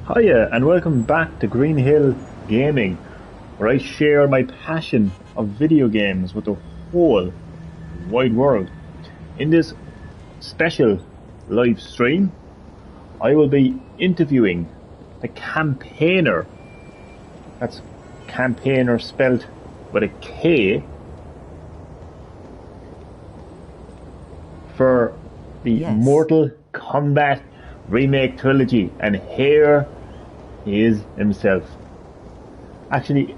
Hiya, and welcome back to Green Hill Gaming, where I share my passion of video games with the whole wide world. In this special live stream, I will be interviewing the campaigner. That's campaigner spelled with a K, for the Mortal Kombat Remake Trilogy, and here he is himself. Actually,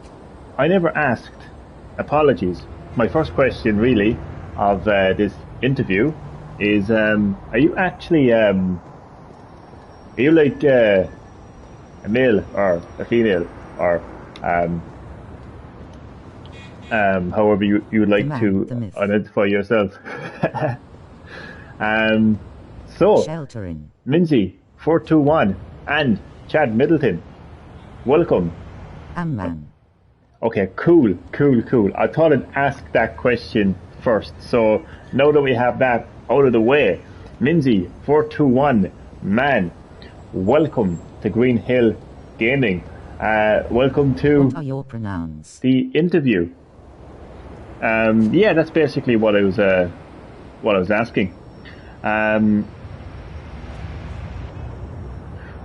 I never asked. Apologies. My first question, really, of this interview is: are you actually are you like a male or a female, or however you would like to identify yourself? So, Sheltering. Minzy42 and Chad Middleton, welcome. Man. Okay, cool. I thought I'd ask that question first. So now that we have that out of the way, Minzy421, man, welcome to Green Hill Gaming. Welcome to What are your pronouns? The interview. Yeah, that's basically what I was asking.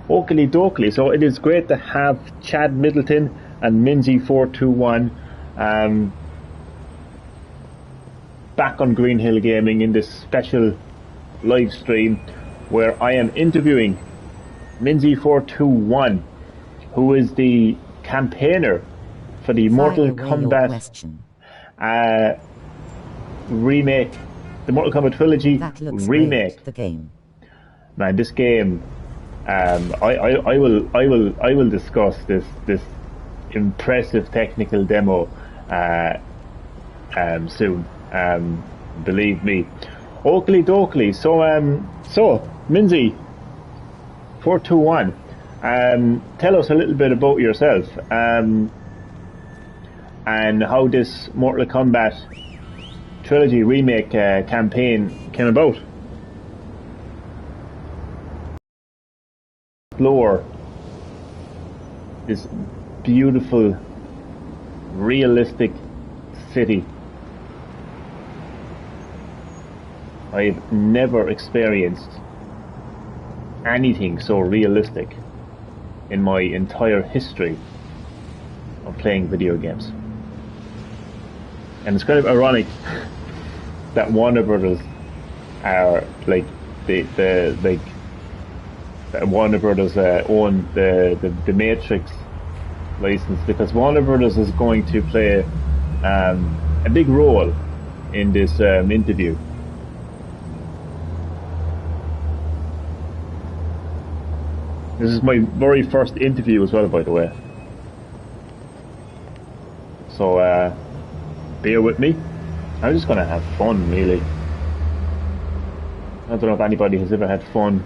Oakley dokley. So it is great to have Chad Middleton and Minzy421 back on Green Hill Gaming in this special live stream where I am interviewing Minzy421, who is the campaigner for the Mortal Kombat remake, the Mortal Kombat Trilogy remake. The game. Man, this game. I will discuss this impressive technical demo soon. Believe me. Oakley dokley. So Minzy421, tell us a little bit about yourself and how this Mortal Kombat Trilogy remake campaign came about. Explore this beautiful, realistic city. I've never experienced anything so realistic in my entire history of playing video games. And it's kind of ironic that Warner Brothers are like Warner Brothers own the Matrix license, because Warner Brothers is going to play a big role in this interview. This is my very first interview as well, by the way. So bear with me. I'm just gonna have fun, really. I don't know if anybody has ever had fun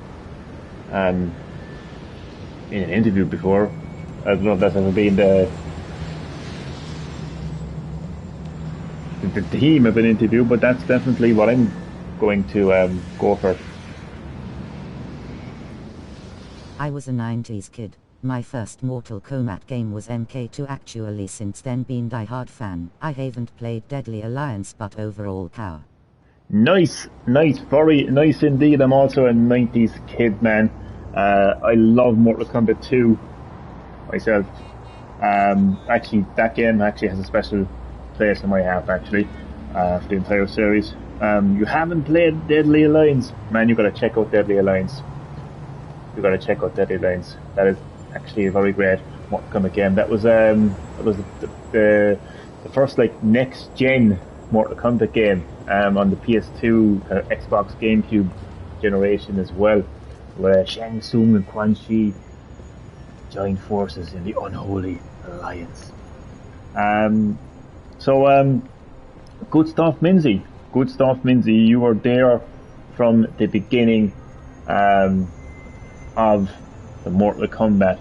in an interview before. I don't know if that's ever been the theme of an interview, but that's definitely what I'm going to go for. I was a 90s kid. My first Mortal Kombat game was MK2. Actually since then been die-hard fan. I haven't played Deadly Alliance, but overall cow. Nice, very nice indeed. I'm also a 90s kid, man. I love Mortal Kombat 2 myself. Actually, that game actually has a special place in my heart, actually, for the entire series. You haven't played Deadly Alliance? Man, you gotta check out Deadly Alliance. That is actually a very great Mortal Kombat game. That was the first like next gen Mortal Kombat game on the PS2, Xbox, GameCube generation as well, where Shang Tsung and Quan Chi joined forces in the unholy alliance. Good stuff, Minzy. You were there from the beginning of the Mortal Kombat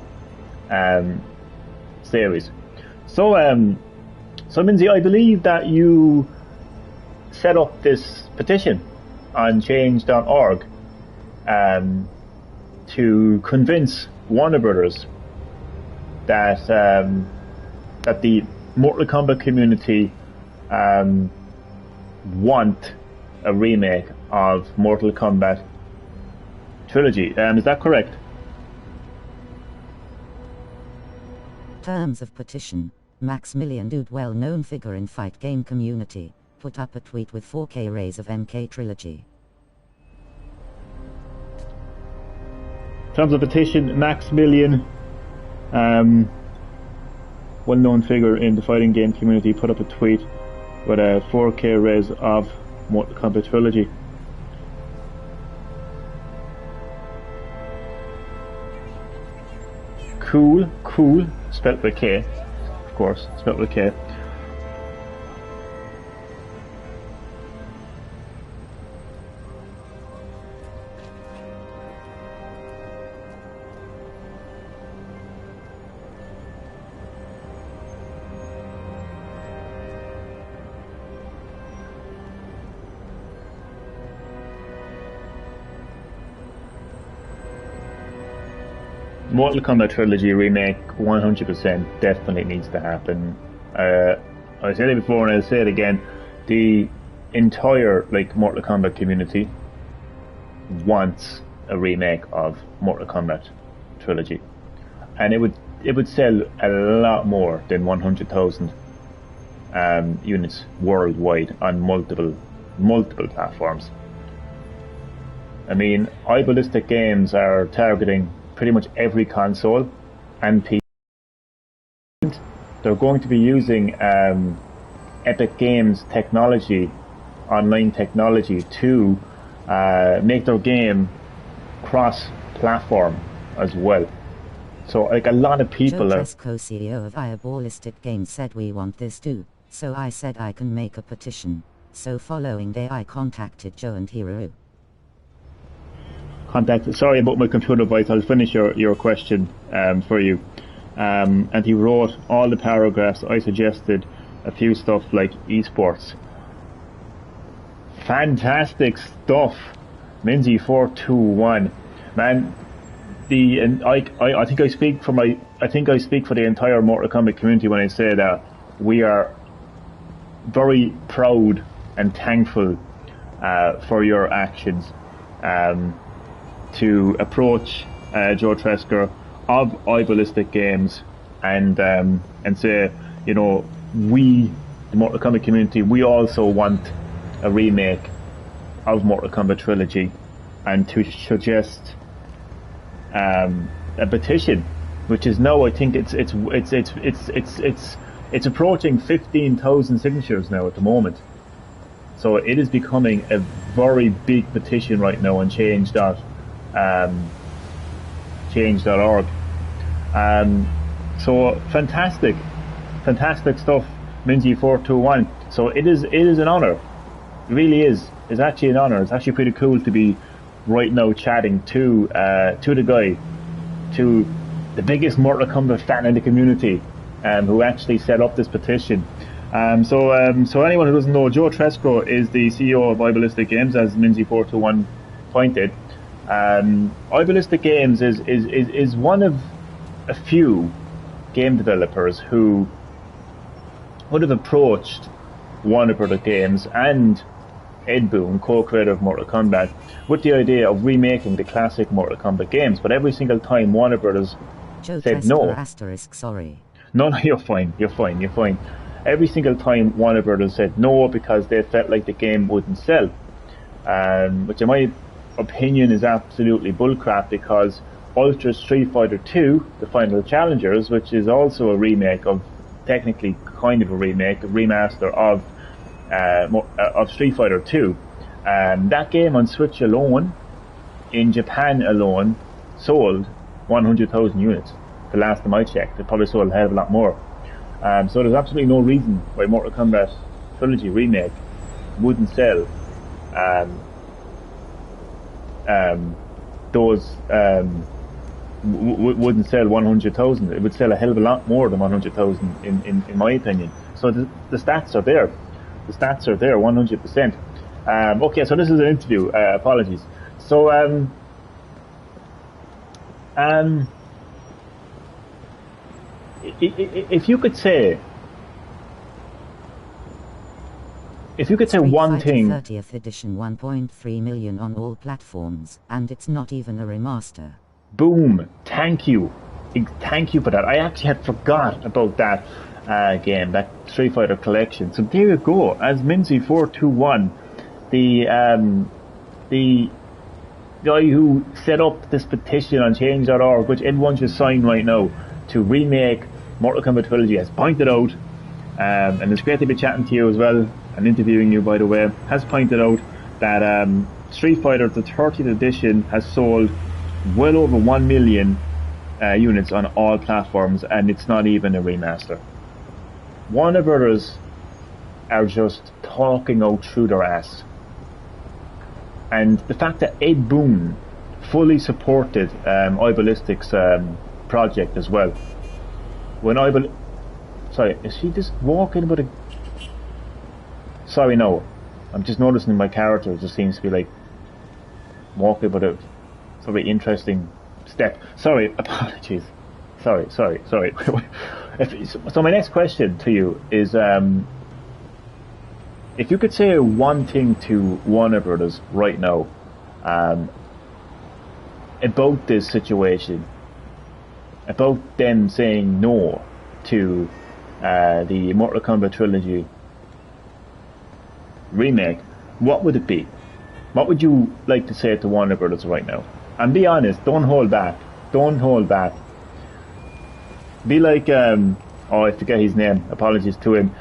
series. So Minzy, I believe that you set up this petition on change.org to convince Warner Brothers that that the Mortal Kombat community want a remake of Mortal Kombat Trilogy. Is that correct? Terms of petition. Maximilian Dude, well-known figure in fight game community, put up a tweet with 4K rays of MK Trilogy. Terms of petition, Maximilian, well-known figure in the fighting game community, put up a tweet with a 4K rays of Mortal Kombat Trilogy. Cool, spelt with a K, of course, spelt with a K. Mortal Kombat Trilogy remake 100% definitely needs to happen. I said it before and I'll say it again. The entire Mortal Kombat community wants a remake of Mortal Kombat Trilogy, and it would sell a lot more than 100,000 units worldwide on multiple platforms. I mean, iBallistic Games are targeting pretty much every console and PC. They're going to be using Epic Games technology, online technology, to make their game cross-platform as well. So a lot of people Joe Tresco, CEO of iBallistic Games, said we want this too, so I said I can make a petition. So following day I contacted Joe and Hiro. Sorry about my computer voice. I'll finish your question for you. And he wrote all the paragraphs. I suggested a few stuff like esports. Fantastic stuff, Minzy421. Man, I think I speak for the entire Mortal Kombat community when I say that we are very proud and thankful for your actions. To approach Joe Tresco of iBallistic Games and say, we, the Mortal Kombat community, we also want a remake of Mortal Kombat Trilogy, and to suggest a petition, which is now, I think it's approaching 15,000 signatures now at the moment. So it is becoming a very big petition right now on change.org. So fantastic stuff, Minzy421. So it is an honor. It really is. It's actually an honor. It's actually pretty cool to be right now chatting to the guy, to the biggest Mortal Kombat fan in the community, who actually set up this petition. So anyone who doesn't know, Joe Tresco is the CEO of iBallistic Games, as Minzy421 pointed. iBallistic Games is one of a few game developers who would have approached Warner Brothers Games and Ed Boon, co-creator of Mortal Kombat, with the idea of remaking the classic Mortal Kombat games. But every single time Warner Brothers said no. Sorry. No, you're fine. Every single time Warner Brothers said no because they felt like the game wouldn't sell, which in my opinion is absolutely bullcrap, because Ultra Street Fighter 2, The Final Challengers, which is also a remake of, technically kind of a remake, a remaster of Street Fighter 2, that game on Switch alone, in Japan alone, sold 100,000 units. The last time I checked, it probably sold a hell of a lot more. So there's absolutely no reason why Mortal Kombat Trilogy Remake wouldn't sell wouldn't sell 100,000. It would sell a hell of a lot more than 100,000 in my opinion. So the stats are there. The stats are there 100%. Okay, so this is an interview. Apologies. So Um, if you could say, Street one Fighter thing, 30th edition 1.3 million on all platforms, and it's not even a remaster. boom! Thank you for that. I actually had forgot about that game, that Street Fighter collection. So there you go. As Minzy421, the guy who set up this petition on change.org, which everyone should sign right now, to remake Mortal Kombat Trilogy, has pointed out, and it's great to be chatting to you as well, and interviewing you, by the way, has pointed out that Street Fighter, the 30th edition, has sold well over 1 million units on all platforms, and it's not even a remaster. Warner Brothers are just talking out through their ass. And the fact that Ed Boon fully supported iBallistic's project as well. When sorry, is she just walking with a... Sorry, no. I'm just noticing my character just seems to be like walking with a very interesting step. Sorry, apologies. Sorry. So my next question to you is, if you could say one thing to Warner Brothers right now about this situation, about them saying no to the Mortal Kombat Trilogy remake, what would it be? What would you like to say to Warner Brothers right now? And be honest, don't hold back. Be like, I forget his name, apologies to him.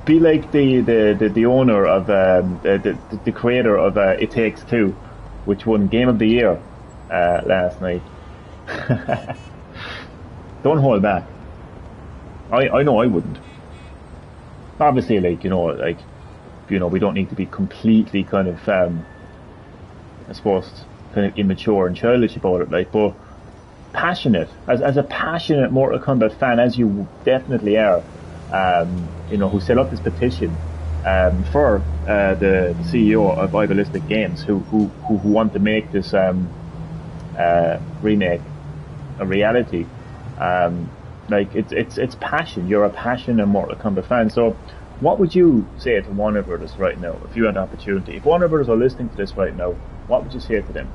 Be like the owner of the creator of It Takes Two, which won Game of the Year last night. Don't hold back. I know I wouldn't. Obviously, we don't need to be completely kind of I suppose kind of immature and childish about it, but passionate, as a passionate Mortal Kombat fan, as you definitely are. Who set up this petition for the CEO of iBallistic Games, who want to make this remake a reality. It's passion. You're a passionate Mortal Kombat fan. So, what would you say to Warner Brothers right now if you had the opportunity? If Warner Brothers are listening to this right now, what would you say to them?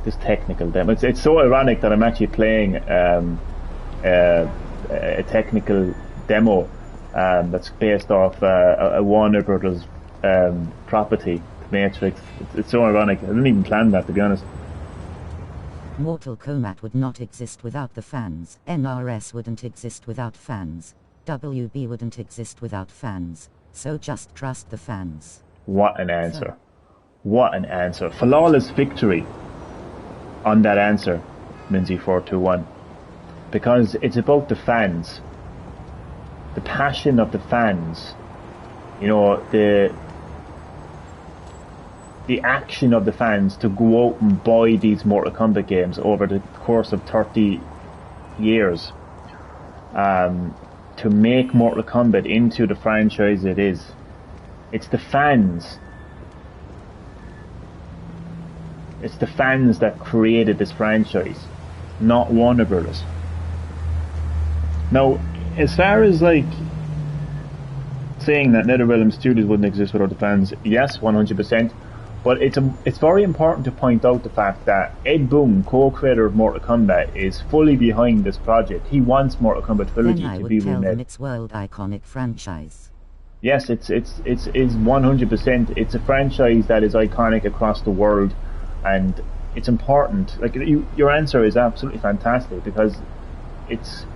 This technical demo. It's so ironic that I'm actually playing a technical demo that's based off a Warner Brothers property, Matrix. It's so ironic. I didn't even plan that, to be honest. Mortal Kombat would not exist without the fans. NRS wouldn't exist without fans. WB wouldn't exist without fans. So just trust the fans. What an answer. What an answer. Flawless victory on that answer, Minzy421, because it's about the fans, the passion of the fans, the action of the fans to go out and buy these Mortal Kombat games over the course of 30 years, to make Mortal Kombat into the franchise it is. It's the fans. It's the fans that created this franchise, not Warner Brothers. Now, as far as saying that NetherRealm Studios wouldn't exist without the fans, yes, 100%. But it's very important to point out the fact that Ed Boon, co-creator of Mortal Kombat, is fully behind this project. He wants Mortal Kombat Trilogy to be remade. Then I would tell them it's world iconic franchise. Yes, it's 100%. It's a franchise that is iconic across the world. And it's important. Your answer is absolutely fantastic, because it's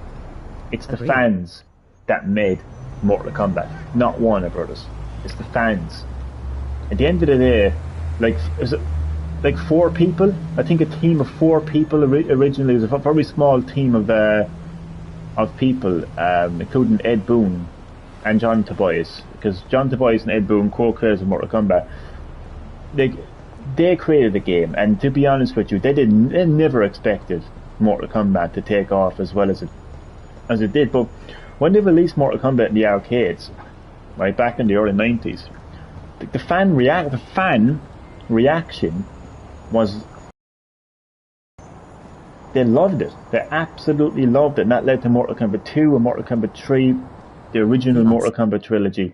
the fans that made Mortal Kombat, not Warner Brothers. It's the fans. At the end of the day, is it 4 people? I think a team of 4 people originally. It was a very small team of people, including Ed Boon and John Tobias, because John Tobias and Ed Boon, co-creators of Mortal Kombat, they created the game, and to be honest with you, they never expected Mortal Kombat to take off as well as it as it did. But when they released Mortal Kombat in the arcades, right back in the early 90s, the fan reaction was, they loved it. They absolutely loved it, and that led to Mortal Kombat 2 and Mortal Kombat 3, the original Mortal Kombat trilogy.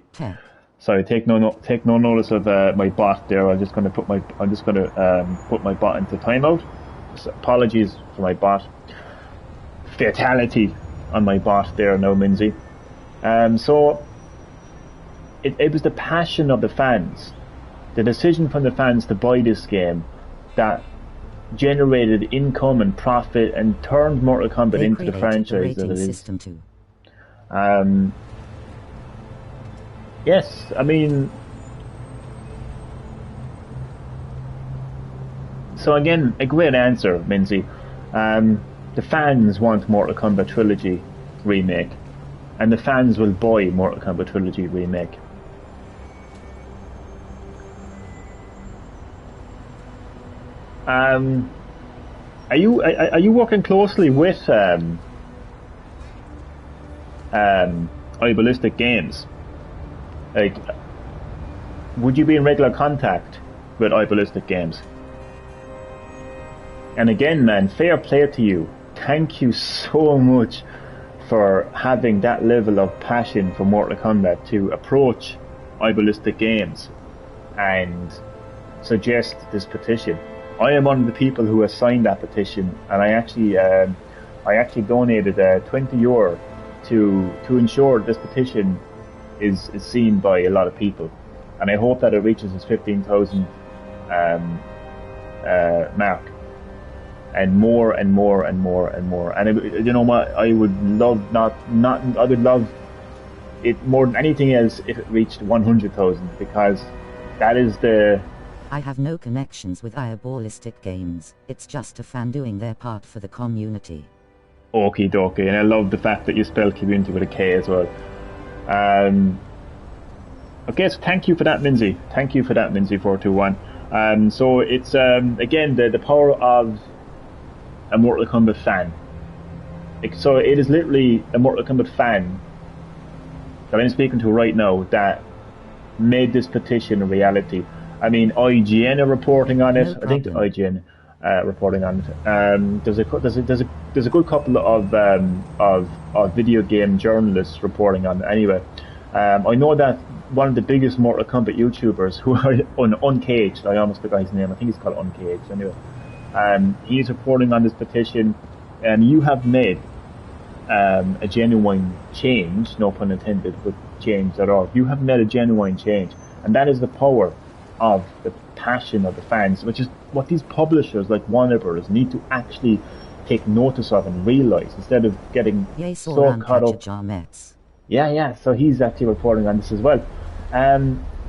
Sorry, take no notice of my bot there. I'm just going to put my bot into timeout. So apologies for my bot. Fatality on my bot there now, Minzy. So it was the passion of the fans, the decision from the fans to buy this game, that generated income and profit and turned Mortal Kombat into the franchise that it is. System too. Yes, I mean, so again, a great answer, Minzy. The fans want Mortal Kombat Trilogy Remake, and the fans will buy Mortal Kombat Trilogy Remake. Are you working closely with iBallistic Games? Like, would you be in regular contact with iBallistic Games? And again, man, fair play to you. Thank you so much for having that level of passion for Mortal Kombat to approach iBallistic Games and suggest this petition. I am one of the people who has signed that petition, and I actually donated €20 to ensure this petition is seen by a lot of people, and I hope that it reaches its 15,000 mark, and more and more and more and more. And you know what? I would love I would love it more than anything else if it reached 100,000, because that is the. I have no connections with iBallistic Games. It's just a fan doing their part for the community. Okie dokie, and I love the fact that you spell community with a K as well. Okay, so thank you for that, Minzy. Thank you for that, Minzy421. So it's again the power of a Mortal Kombat fan. So it is literally a Mortal Kombat fan that I'm speaking to right now that made this petition a reality. I mean, IGN are reporting on it. I think the IGN reporting on it. There's a good couple of video game journalists reporting on it. Anyway, I know that one of the biggest Mortal Kombat YouTubers, who are Uncaged, I almost forgot his name. I think he's called Uncaged. Anyway, he's reporting on this petition, and you have made a genuine change. No pun intended, with change at all. You have made a genuine change, and that is the power of the passion of the fans, which is what these publishers like Warner Bros. Need to actually take notice of and realize, instead of getting so caught up. Yeah, so he's actually reporting on this as well.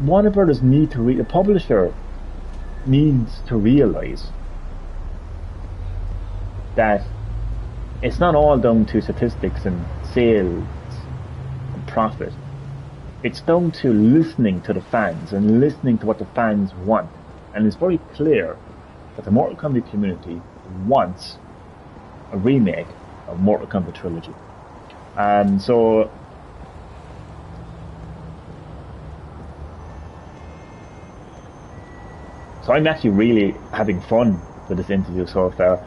Warner Bros. The publisher needs to realize that it's not all down to statistics and sales and profit. It's down to listening to the fans and listening to what the fans want. And it's very clear that the Mortal Kombat community wants a remake of Mortal Kombat Trilogy. So I'm actually really having fun with this interview so far.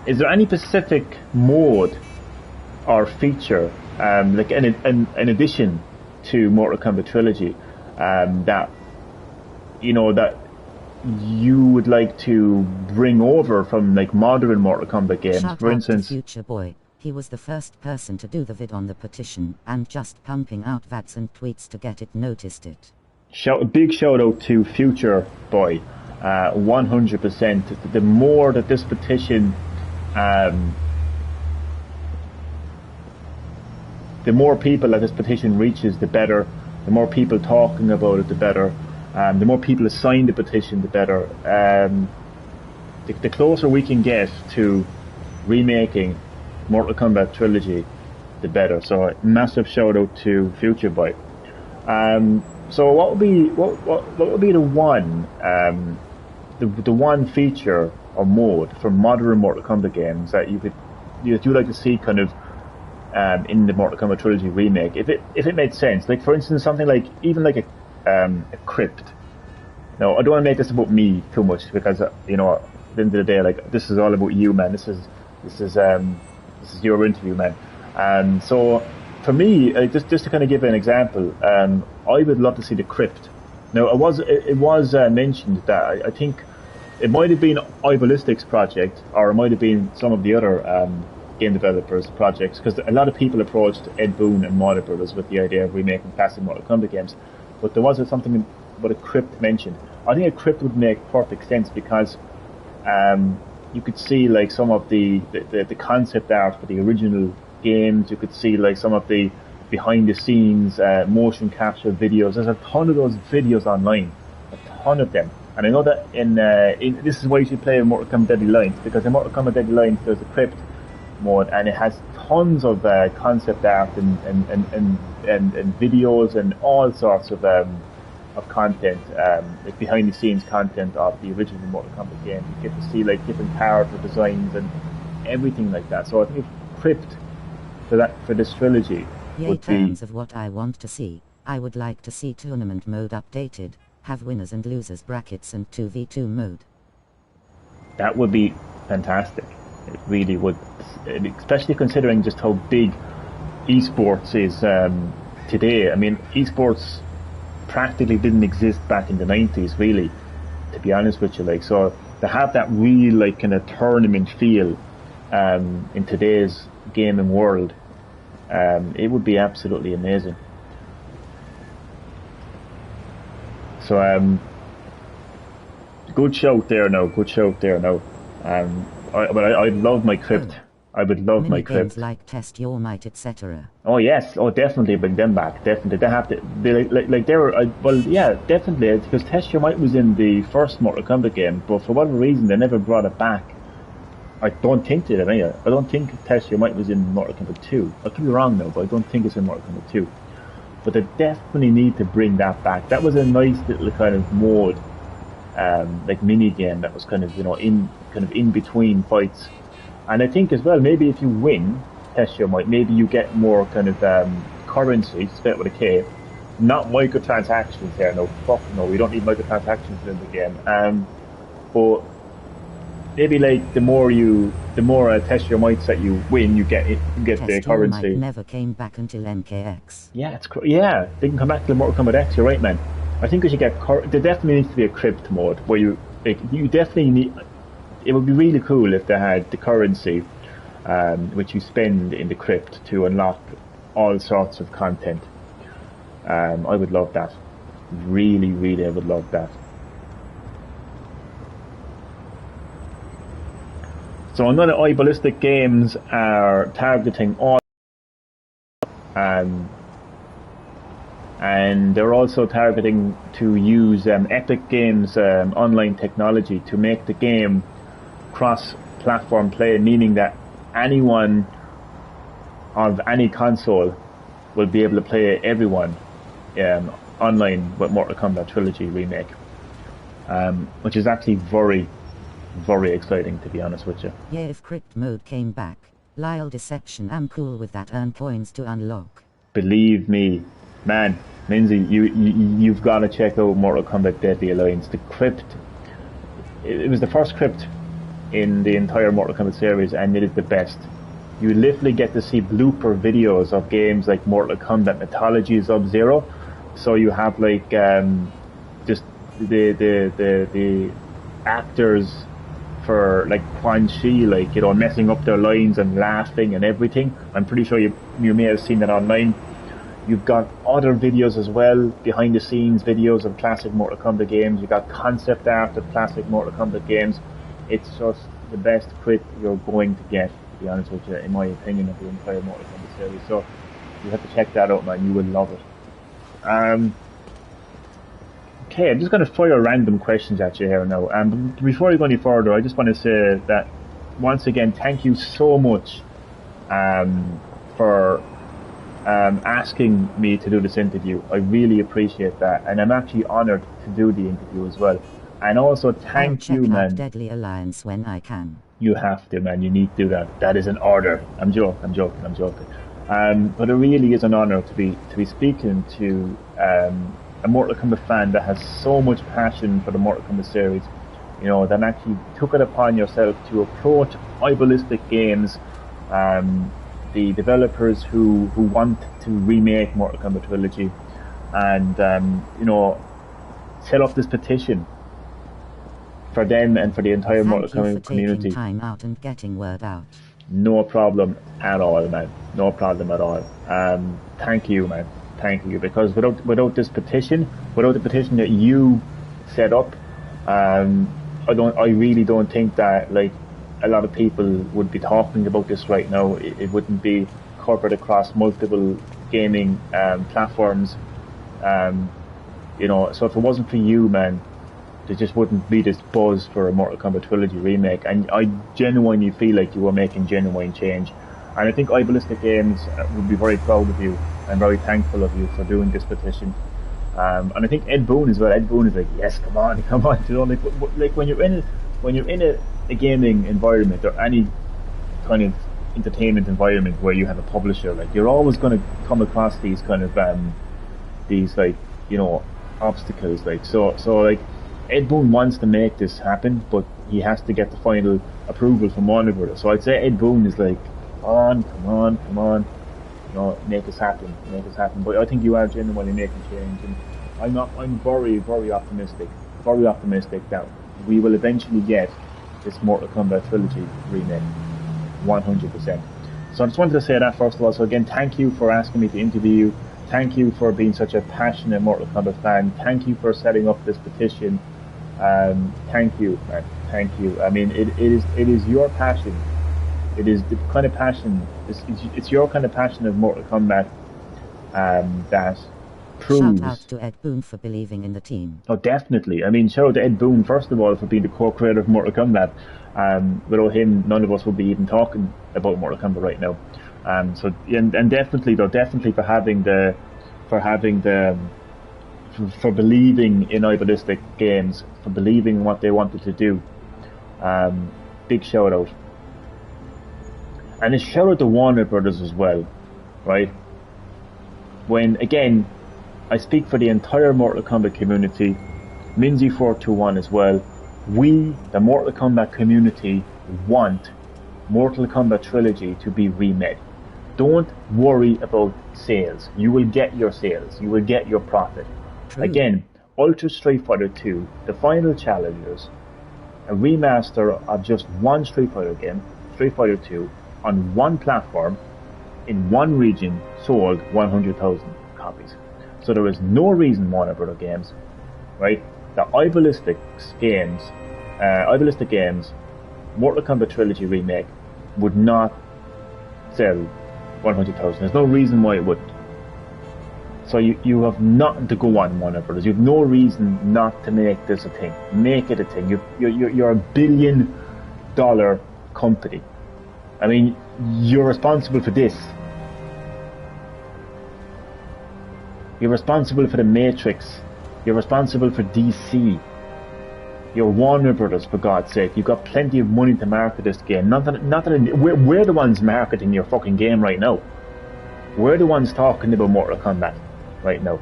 Is there any specific mode or feature, like in addition to Mortal Kombat Trilogy, that you would like to bring over from like modern Mortal Kombat games? Shout for out instance, to Future Boy. He was the first person to do the vid on the petition, and just pumping out VADs and tweets to get it noticed it. A big shout out to Future Boy. 100%. The more that this petition, the more people that this petition reaches, the better. The more people talking about it, the better. The more people that sign the petition, the better. The closer we can get to remaking Mortal Kombat Trilogy, the better. So massive shout out to Future Boy. So what would be the one feature or mode for modern Mortal Kombat games that you like to see kind of in the Mortal Kombat Trilogy remake, if it made sense. Like for instance, something like even like a crypt. No, I don't want to make this about me too much because you know, at the end of the day, like this is all about you, man. This is your interview, man. So for me, just to kind of give an example, I would love to see the crypt. Now, it was mentioned that I think it might have been iBallistic's project, or it might have been some of the other game developers' projects, because a lot of people approached Ed Boon and Warner Brothers with the idea of remaking classic Mortal Kombat games, but there was something about a crypt mentioned. I think a crypt would make perfect sense because you could see like some of the concept art for the original games. You could see like some of the behind the scenes motion capture videos. There's a ton of those videos online, a ton of them. And I know that in this is why you should play Mortal Kombat Deadly Alliance, because in Mortal Kombat Deadly Alliance there's a crypt mode, and it has tons of concept art and videos and all sorts of content, like behind the scenes content of the original Mortal Kombat game. You get to see like different character designs and everything like that. So I think crypt for this trilogy in terms of what I want to see, I would like to see tournament mode updated, have winners and losers brackets and 2v2 mode. That would be fantastic. It really would, especially considering just how big esports is today. I mean, esports practically didn't exist back in the 90s, really, to be honest with you. Like, so to have that real like kind of tournament feel in today's gaming world, it would be absolutely amazing. So good shout there now. I'd love my crypt. I would love my crypt. Games like Test Your Might, etc. Oh yes, definitely bring them back. Definitely, they have to. They were. Well, yeah, definitely, because Test Your Might was in the first Mortal Kombat game, but for whatever reason they never brought it back. I don't think they did. I don't think Test Your Might was in Mortal Kombat 2. I could be wrong now, but I don't think it's in Mortal Kombat 2. But they definitely need to bring that back. That was a nice little kind of mode, like mini game that was kind of in between fights. And I think as well, maybe if you win Test Your Might, maybe you get more kind of currency, spelled with a K, not microtransactions here. No, fuck no, we don't need microtransactions in the game. But maybe like the more Test Your Mights that you win, you get the currency. Might never came back until MKX. Yeah, they can come back to the Mortal Kombat X. You're right, man. I think we should get. There definitely needs to be a crypt mode where you definitely need. It would be really cool if they had the currency, which you spend in the crypt to unlock all sorts of content. I would love that. Really, really, I would love that. So another iBallistic games are targeting all, and they're also targeting to use Epic Games online technology to make the game cross-platform play, meaning that anyone of any console will be able to play everyone online with Mortal Kombat Trilogy Remake, which is actually very, very exciting, to be honest with you. Yeah, if crypt mode came back, Lyle Deception, I'm cool with that. Earn points to unlock. Believe me, man, Minzy, you've got to check out Mortal Kombat Deadly Alliance. The crypt, it was the first crypt in the entire Mortal Kombat series, and it is the best. You literally get to see blooper videos of games like Mortal Kombat Mythology Sub-Zero. So you have like just the actors for like Quan Chi, like, you know, messing up their lines and laughing and everything. I'm pretty sure you may have seen that online. You've got other videos as well, behind the scenes videos of classic Mortal Kombat games. You've got concept art of classic Mortal Kombat games. It's just the best crypt you're going to get, to be honest with you, in my opinion, of the entire Mortal Kombat series. So you have to check that out, man. You will love it. Okay, I'm just going to fire random questions at you here now. Before we go any further, I just want to say that once again, thank you so much for asking me to do this interview. I really appreciate that, and I'm actually honoured to do the interview as well. And also I'll thank check you, out man. Deadly Alliance when I can. You have to, man. You need to do that. That is an order. I'm joking. But it really is an honor to be speaking to a Mortal Kombat fan that has so much passion for the Mortal Kombat series. You know, that actually took it upon yourself to approach iBallistic Games, the developers who want to remake Mortal Kombat Trilogy, and you know, set up this petition for them and for the entire Mortal Kombat community. Taking time out and getting word out. No problem at all, man. No problem at all. Thank you, man. Thank you. Because without this petition, without the petition that you set up, I really don't think that like a lot of people would be talking about this right now. It wouldn't be covered across multiple gaming platforms. You know, so if it wasn't for you, man, there just wouldn't be this buzz for a Mortal Kombat Trilogy remake, and I genuinely feel like you were making genuine change, and I think iBallistic Games would be very proud of you and very thankful of you for doing this petition, and I think Ed Boon as well. Ed Boon is like, yes, come on, you know, like when you're in a gaming environment or any kind of entertainment environment where you have a publisher, like you're always going to come across these kind of these like, you know, obstacles, like so like Ed Boon wants to make this happen, but he has to get the final approval from Warner Brothers. So I'd say Ed Boon is like, come on, you know, make this happen. But I think you are genuinely making change, and I'm very, very optimistic that we will eventually get this Mortal Kombat Trilogy remake, 100%. So I just wanted to say that first of all. So again, thank you for asking me to interview you. Thank you for being such a passionate Mortal Kombat fan. Thank you for setting up this petition. Thank you, man. Thank you. I mean, it is your passion. It is the kind of passion. It's your kind of passion of Mortal Kombat that proves. Shout out to Ed Boon for believing in the team. Oh, definitely. I mean, shout out to Ed Boon first of all for being the co-creator of Mortal Kombat. Without him, none of us would be even talking about Mortal Kombat right now. So and definitely for believing in iBallistic Games, for believing in what they wanted to do. Big shout out. And a shout out to Warner Brothers as well, right? When, again, I speak for the entire Mortal Kombat community, Minzy421 as well, we, the Mortal Kombat community, want Mortal Kombat Trilogy to be remade. Don't worry about sales. You will get your sales. You will get your profit. True. Again, Ultra Street Fighter 2, the final challengers, a remaster of just one Street Fighter game, Street Fighter 2, on one platform, in one region, sold 100,000 copies. So there is no reason Warner Brother Games, right, the iBallistic Games Mortal Kombat Trilogy remake would not sell 100,000. There's no reason why it wouldn't. So you have nothing to go on, Warner Brothers. You have no reason not to make this a thing. Make it a thing. You're $1 billion company. I mean, you're responsible for this. You're responsible for the Matrix. You're responsible for DC. You're Warner Brothers, for God's sake. You've got plenty of money to market this game. We're the ones marketing your fucking game right now. We're the ones talking about Mortal Kombat right now.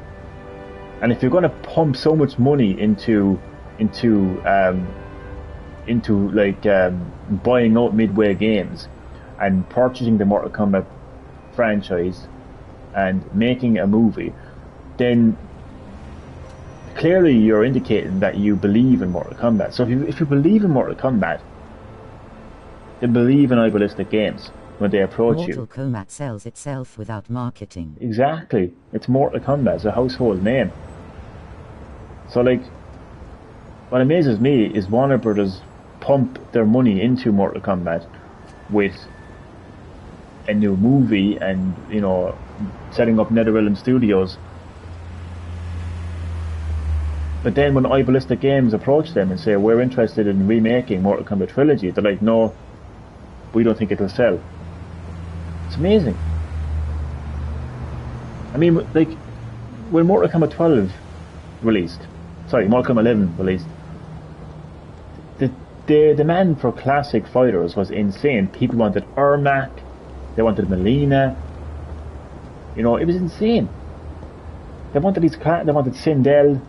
And if you're going to pump so much money into buying out Midway Games and purchasing the Mortal Kombat franchise and making a movie, then clearly you're indicating that you believe in Mortal Kombat. So if you believe in Mortal Kombat, then believe in iBallistic Games when they approach you. Mortal Kombat sells itself without marketing. Exactly. It's Mortal Kombat. It's a household name. So like, what amazes me is Warner Brothers pump their money into Mortal Kombat with a new movie and, you know, setting up NetherRealm Studios. But then when iBallistic Games approach them and say, we're interested in remaking Mortal Kombat Trilogy, they're like, no, we don't think it will sell. It's amazing. I mean, like, when Mortal Kombat 11 released, the demand for classic fighters was insane. People wanted Ermac, they wanted Melina. You know, it was insane. They wanted they wanted Sindel,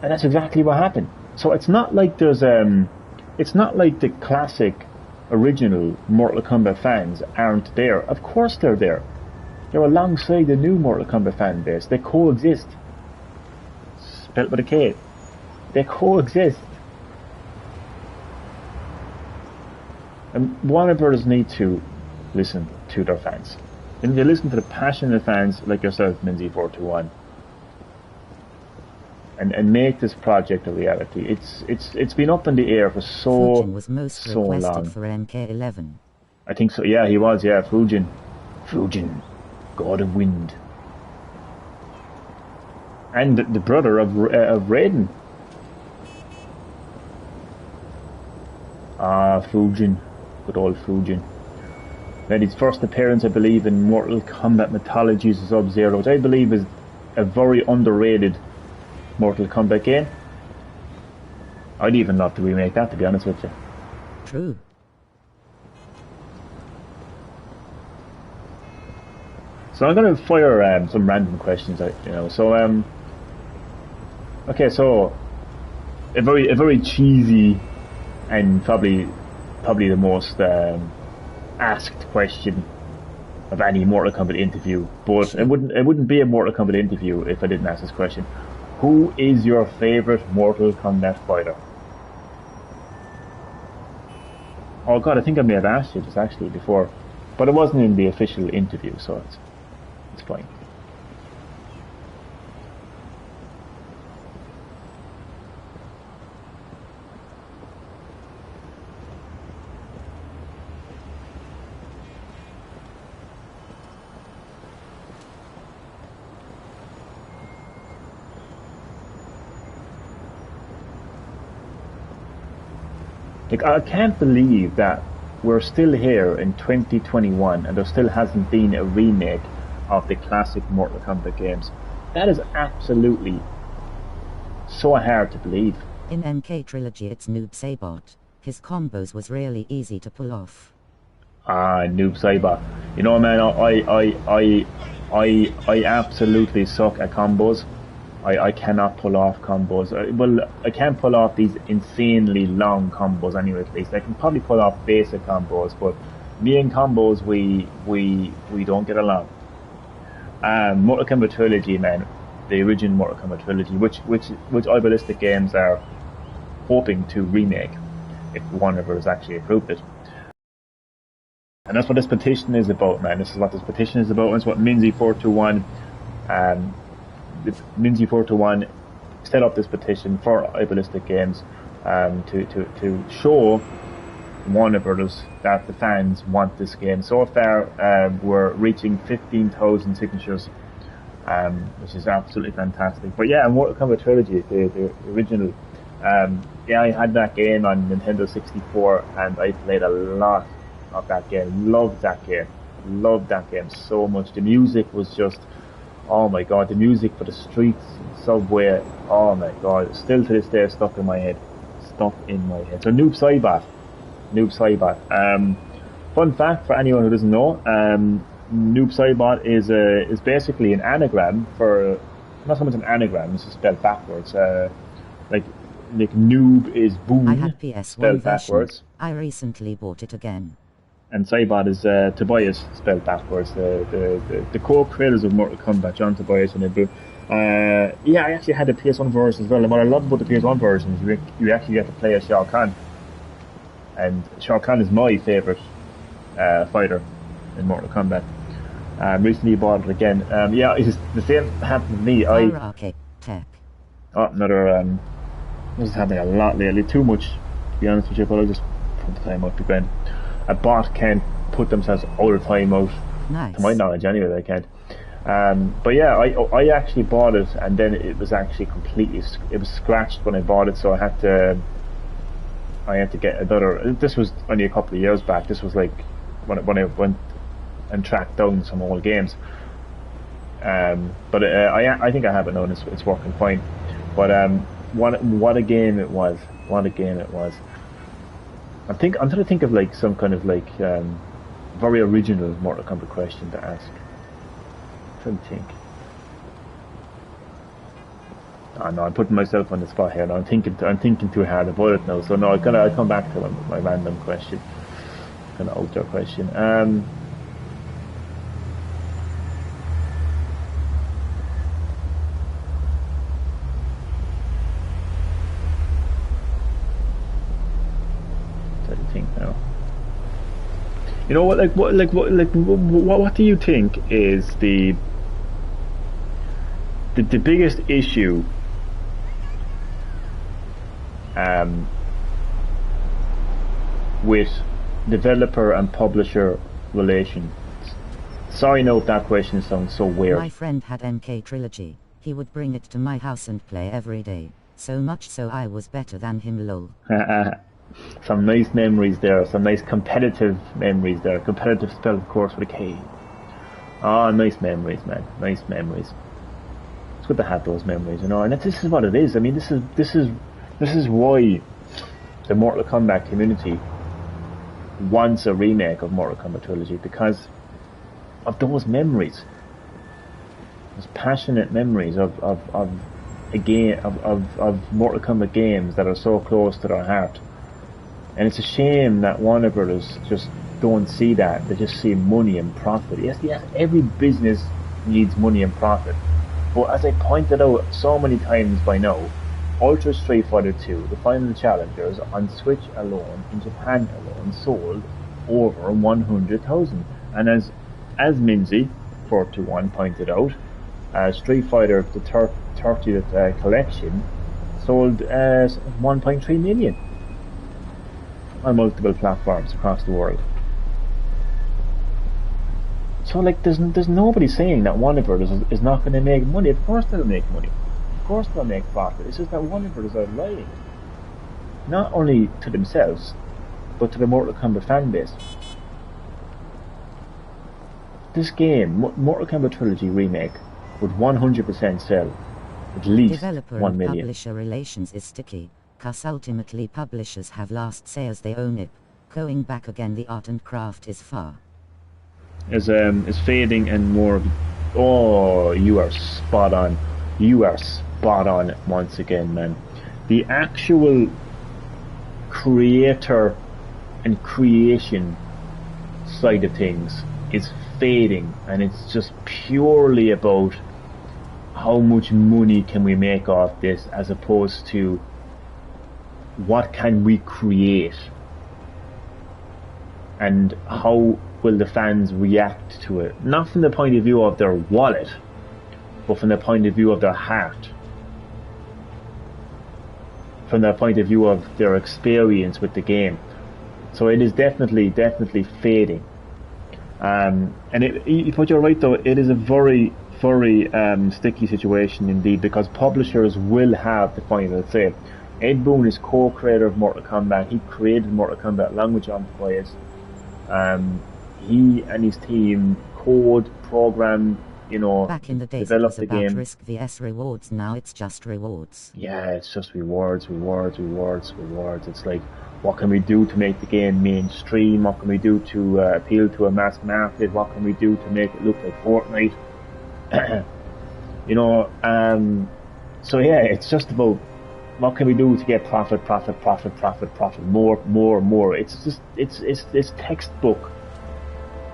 and that's exactly what happened. So it's not like it's not like the classic, original Mortal Kombat fans aren't there. Of course they're there. They're alongside the new Mortal Kombat fan base. They coexist. Spelled with a K. They coexist. And Warner Brothers need to listen to their fans. They need to listen to the passionate fans like yourself, Minzy421, and make this project a reality. It's been up in the air for Fujin was most so requested long. for MK11. I think so. Yeah, he was. Yeah, Fujin, God of Wind, and the brother of Raiden. Ah, Fujin, good old Fujin. Made his first appearance, I believe, in Mortal Kombat Mythologies as Sub-Zero, which I believe is a very underrated Mortal Kombat game. I'd even love to remake that, to be honest with you. True. So I'm going to fire some random questions out, you know. So okay, so a very cheesy and probably the most asked question of any Mortal Kombat interview, but it wouldn't be a Mortal Kombat interview if I didn't ask this question. Who is your favorite Mortal Kombat fighter? Oh god, I think I may have asked you this actually before, but it wasn't in the official interview, so it's fine. Like, I can't believe that we're still here in 2021 and there still hasn't been a remake of the classic Mortal Kombat games. That is absolutely so hard to believe. In MK Trilogy it's Noob Saibot. His combos was really easy to pull off. Ah, Noob Saibot. You know, man, I absolutely suck at combos. I cannot pull off combos. Well, I can't pull off these insanely long combos anyway, at least. I can probably pull off basic combos, but me and combos, we don't get along. Mortal Kombat Trilogy, man, the original Mortal Kombat Trilogy, which iBallistic Games are hoping to remake if Warner Bros. Actually approved it. And that's what this petition is about, man. This is what this petition is about. It's what Minzy421 Minzy421 set up this petition for iBallistic Games to show Warner Brothers that the fans want this game. So far, we're reaching 15,000 signatures, which is absolutely fantastic. But yeah, Mortal Kombat Trilogy, the original, yeah, I had that game on Nintendo 64, and I played a lot of that game. Loved that game so much. The music was just, oh my god, the music for the streets, subway, oh my god, still to this day stuck in my head. So Noob Saibot. Fun fact for anyone who doesn't know, Noob Saibot is basically an anagram for, not so much an anagram, it's spelled backwards. Like noob is boom, I had PS1 spelled version. backwards. I recently bought it again. And Saibot is Tobias, spelled backwards. The co-creators of Mortal Kombat, John Tobias and Ibu. Yeah, I actually had the PS1 version as well. And what I love about the PS1 version is you actually get to play as Shao Kahn. And Shao Kahn is my favourite fighter in Mortal Kombat. Recently bought it again. Yeah, it's the same happened to me. Tech. Oh, another. This is happening a lot lately. Too much, to be honest with you, but I'll just put the time out again. A bot can't put themselves all the time out. Nice. To my knowledge, anyway, they can't. But yeah, I actually bought it, and then it was actually it was scratched when I bought it, so I had to get another. This was only a couple of years back. This was like when I went and tracked down some old games. But I think I have it now, and it's working fine. But what a game it was. What a game it was. I'm trying to think of like some kind of like very original Mortal Kombat question to ask. I'm trying to think. Oh, no, I'm putting myself on the spot here. No, I'm thinking too hard about it now. So no, I'll come back to my random question, kind of outdoor question. Trying to think now. You know what do you think is the biggest issue with developer and publisher relations? Sorry, no, if that question sounds so weird. My friend had MK Trilogy. He would bring it to my house and play every day. So much so I was better than him, lol. Some nice memories there. Some nice competitive memories there. Competitive spelled, of course, with a K. Ah, nice memories, man. Nice memories. It's good to have those memories, you know. And this is what it is. I mean, this is why the Mortal Kombat community wants a remake of Mortal Kombat Trilogy, because of those memories, those passionate memories of Mortal Kombat games that are so close to their heart. And it's a shame that Warner Brothers just don't see that. They just see money and profit. Yes, every business needs money and profit. But as I pointed out so many times by now, Ultra Street Fighter 2, the final challengers on Switch alone, in Japan alone, sold over 100,000. And as Minzy41 pointed out, Street Fighter, the 30th collection, sold 1.3 million on multiple platforms across the world. So like, there's nobody saying that Warner Brothers is not going to make money. Of course they'll make money. Of course they'll make profit. It's just that Warner Brothers are lying, not only to themselves, but to the Mortal Kombat fan base. This game, Mortal Kombat Trilogy Remake, would 100% sell at least Developer 1 and million. publisher relations is sticky, cause ultimately publishers have last sales they own it. Going back again, the art and craft is far. Is fading and more. Oh, you are spot on. You are spot on once again, man. The actual creator and creation side of things is fading, and it's just purely about how much money can we make off this, as opposed to what can we create and how will the fans react to it. Not from the point of view of their wallet, but from the point of view of their heart, from the point of view of their experience with the game. So it is definitely fading. But you're right though, it is a very sticky situation indeed, because publishers will have the final say. Ed Boon is co-creator of Mortal Kombat. He created Mortal Kombat along with John Tobias. He and his team code, program, back in the days develop it was the about game. risk vs rewards. Now it's just rewards. Yeah, it's just rewards. It's like, what can we do to make the game mainstream? What can we do to appeal to a mass market? What can we do to make it look like Fortnite? So yeah, it's just about what can we do to get profit, more. It's textbook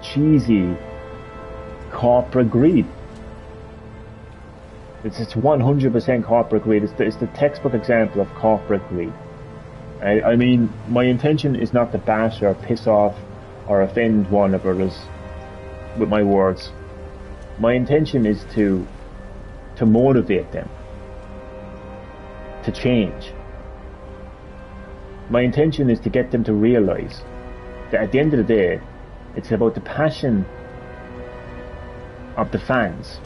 cheesy corporate greed. It's 100% corporate greed. It's the textbook example of corporate greed. I mean, my intention is not to bash or piss off or offend Warner Brothers with my words. My intention is to motivate them to change. My intention is to get them to realize that at the end of the day, it's about the passion of the fans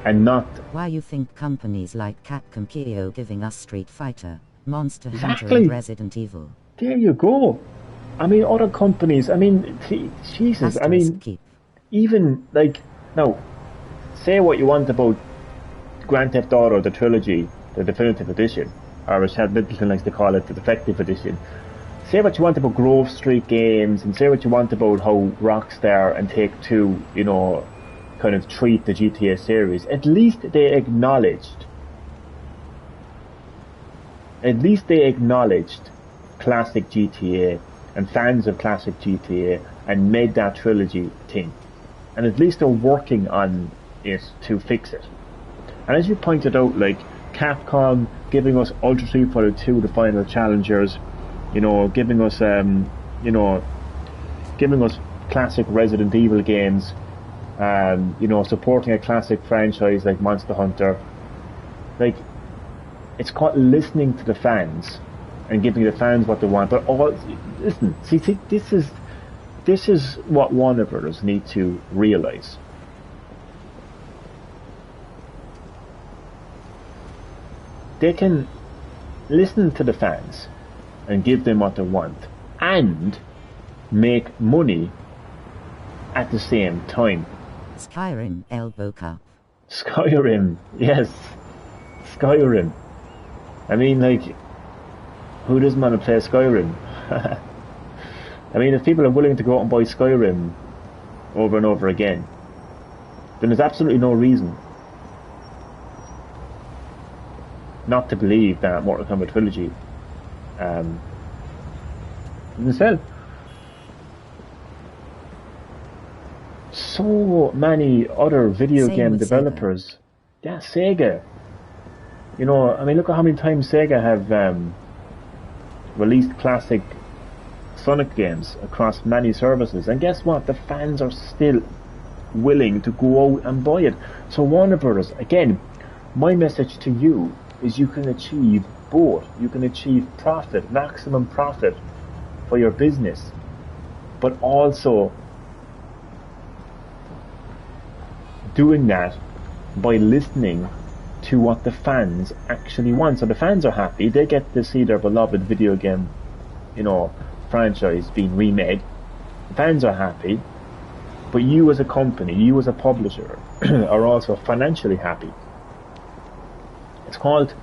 and not why you think companies like Capcom Kyo giving us Street Fighter, Monster Hunter Exactly. and Resident Evil. There you go. I mean, other companies, I mean, Jesus, I mean, Keep. even, like, now, say what you want about Grand Theft Auto, the Trilogy, the Definitive Edition, or as Chad Middleton likes to call it, the Defective Edition. Say what you want about Grove Street Games, and say what you want about how Rockstar and Take-Two, you know, kind of treat the GTA series. At least they acknowledged classic GTA and fans of classic GTA and made that trilogy thing. And at least they're working on it to fix it. And as you pointed out, like Capcom giving us Ultra Street Fighter 2, the final challengers, you know, giving us classic Resident Evil games, you know, supporting a classic franchise like Monster Hunter. Like, it's called listening to the fans and giving the fans what they want. But listen, see, this is what Warner Brothers need to realize. They can listen to the fans and give them what they want and make money at the same time. Skyrim elbow cup. Skyrim, yes. Skyrim. I mean, like, who doesn't want to play Skyrim? I mean, if people are willing to go out and buy Skyrim over and over again, then there's absolutely no reason not to believe that Mortal Kombat Trilogy doesn't sell. So many other video game developers. Sega. Yeah, Sega. You know, I mean, look at how many times Sega have released classic Sonic games across many services, and guess what? The fans are still willing to go out and buy it. So Warner Brothers, again, my message to you is you can achieve both. You can achieve profit, maximum profit for your business, but also doing that by listening to what the fans actually want. So the fans are happy, they get to see their beloved video game, you know, franchise being remade. The fans are happy, but you as a company, you as a publisher are also financially happy. It's called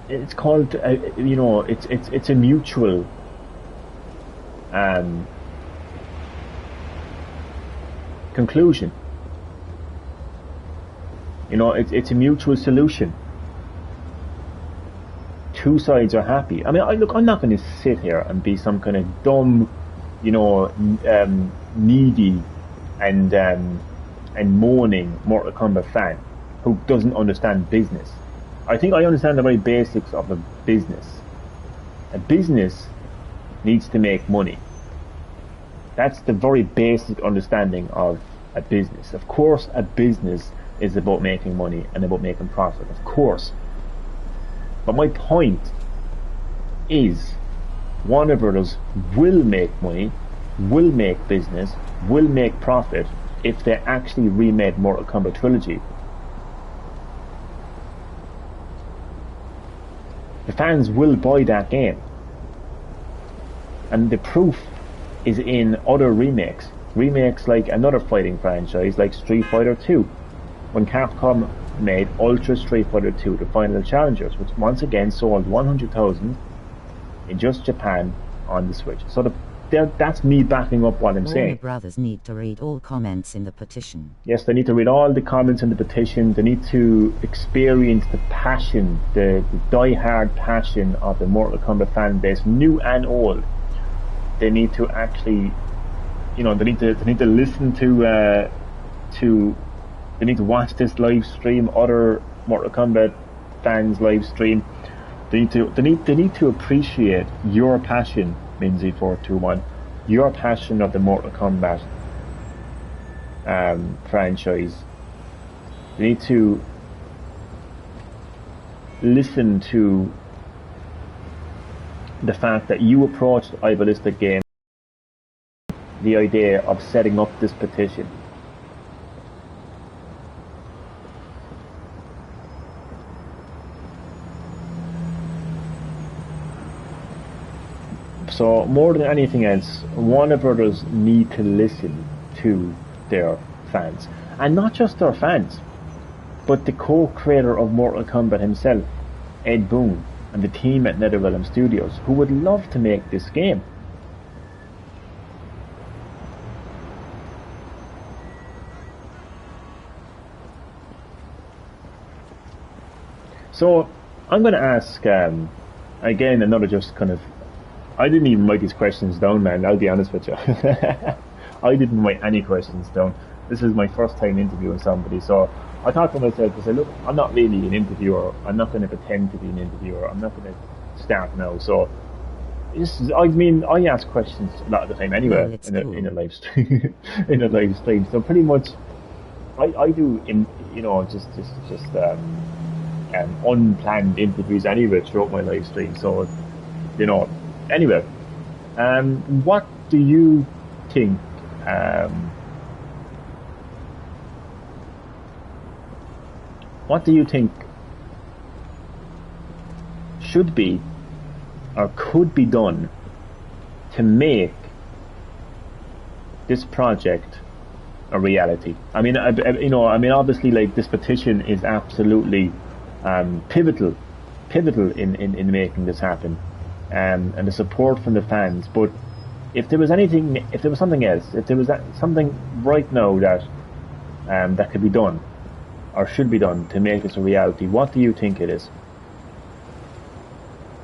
you know, it's a mutual conclusion. You know, it's a mutual solution. Two sides are happy. I mean, I'm not going to sit here and be some kind of dumb, you know, needy and moaning Mortal Kombat fan who doesn't understand business. I think I understand the very basics of a business. A business needs to make money. That's the very basic understanding of a business. Of course, a business is about making money and about making profit, of course. But my point is, Warner Brothers will make money, will make business, will make profit if they actually remade Mortal Kombat Trilogy. The fans will buy that game. And the proof is in other remakes. Remakes like another fighting franchise like Street Fighter 2. When Capcom made Ultra Street Fighter 2, the final challengers, which once again sold 100,000 in just Japan on the Switch. So that's me backing up what I'm saying. Warner Brothers need to read all comments in the petition. Yes, they need to read all the comments in the petition. They need to experience the passion, the die-hard passion of the Mortal Kombat fan base, new and old. They need to actually, you know, they need to listen to they need to watch this live stream, other Mortal Kombat fans live stream. They need to appreciate your passion, Minzy421, your passion of the Mortal Kombat franchise. They need to listen to the fact that you approached iBallistic Game the idea of setting up this petition. So more than anything else, Warner Brothers need to listen to their fans, and not just their fans. but the co-creator of Mortal Kombat himself, Ed Boon, and the team at NetherRealm Studios, who would love to make this game. So I'm going to ask again another just kind of, I didn't even write these questions down, man, I'll be honest with you. I didn't write any questions down. This is my first time interviewing somebody, so I thought to myself, I said, look, I'm not really an interviewer, I'm not going to pretend to be an interviewer, I'm not going to start now, so I mean, I ask questions a lot of the time anyway, in a live stream, in a live stream, so pretty much I do, just unplanned interviews anyway throughout my live stream, so, anyway, what do you think, should be or could be done to make this project a reality? I mean, obviously, like, this petition is absolutely pivotal in making this happen, and the support from the fans. But if there was something else, if there was something right now that could be done or should be done to make this a reality, what do you think it is?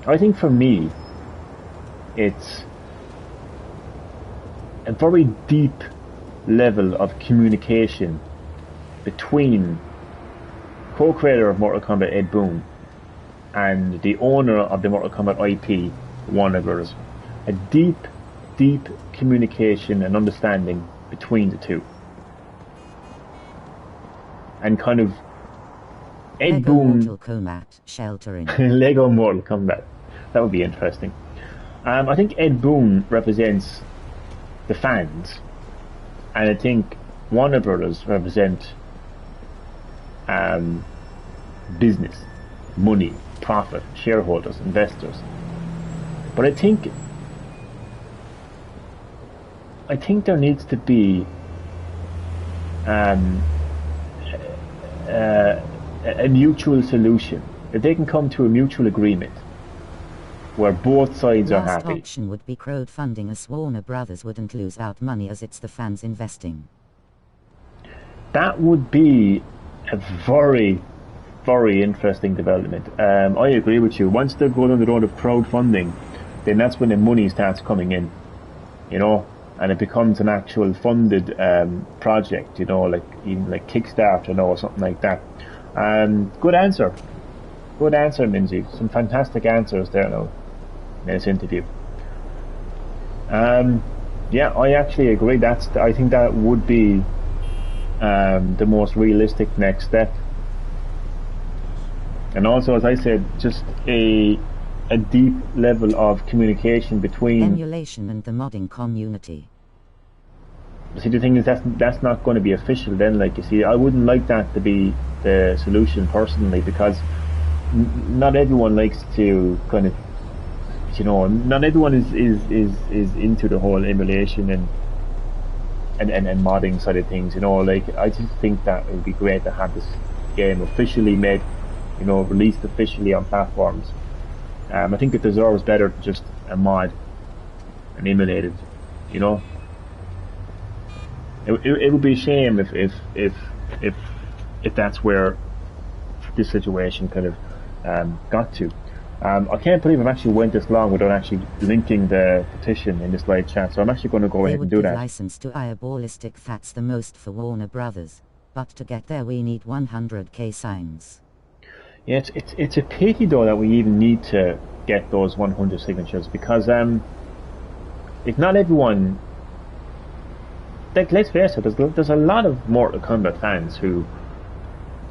I think for me, it's a very deep level of communication between co-creator of Mortal Kombat, Ed Boon, and the owner of the Mortal Kombat IP, Warner Bros. A deep communication and understanding between the two. And kind of Ed Boon... Mortal Kombat sheltering. Lego Mortal Kombat. That would be interesting. I think Ed Boon represents the fans, and I think Warner Brothers represent business, money, profit, shareholders, investors. But I think there needs to be a mutual solution. If they can come to a mutual agreement where both sides are happy. Last option would be crowdfunding, as Warner Brothers wouldn't lose out money as it's the fans investing. That would be a very, very interesting development. I agree with you. Once they go down the road of crowdfunding, then that's when the money starts coming in, and it becomes an actual funded project, like even like Kickstarter, or something like that. Good answer, Minzy. Some fantastic answers there now in this interview. Yeah, I actually agree. I think that would be the most realistic next step. And also, as I said, just a deep level of communication between emulation and the modding community. See, the thing is, that's not going to be official then. Like, you see, I wouldn't like that to be the solution personally, because not everyone likes to kind of, not everyone is into the whole emulation and modding side of things. Like, I just think that it would be great to have this game officially made, released officially on platforms. I think it deserves better than just a mod and emulated. It would be a shame if that's where this situation kind of got to. I can't believe I've actually went this long without actually linking the petition in this live chat, so I'm actually going to go ahead and do that. License to Diabolistic, that's the most for Warner Brothers, but to get there we need 100k signs. Yeah, it's a pity though that we even need to get those 100 signatures, because if not everyone, like, let's face it, there's a lot of Mortal Kombat fans who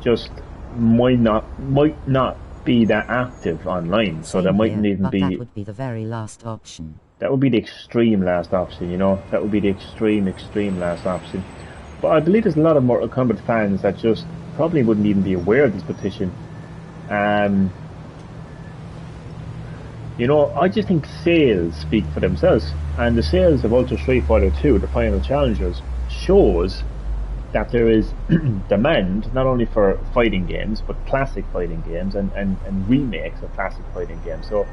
just might not be that active online, so there mightn't even be. That would be the very last option. That would be the extreme last option, That would be the extreme last option. But I believe there's a lot of Mortal Kombat fans that just probably wouldn't even be aware of this petition. I just think sales speak for themselves, and the sales of Ultra Street Fighter 2, the Final Challengers, shows that there is demand not only for fighting games, but classic fighting games and remakes of classic fighting games. So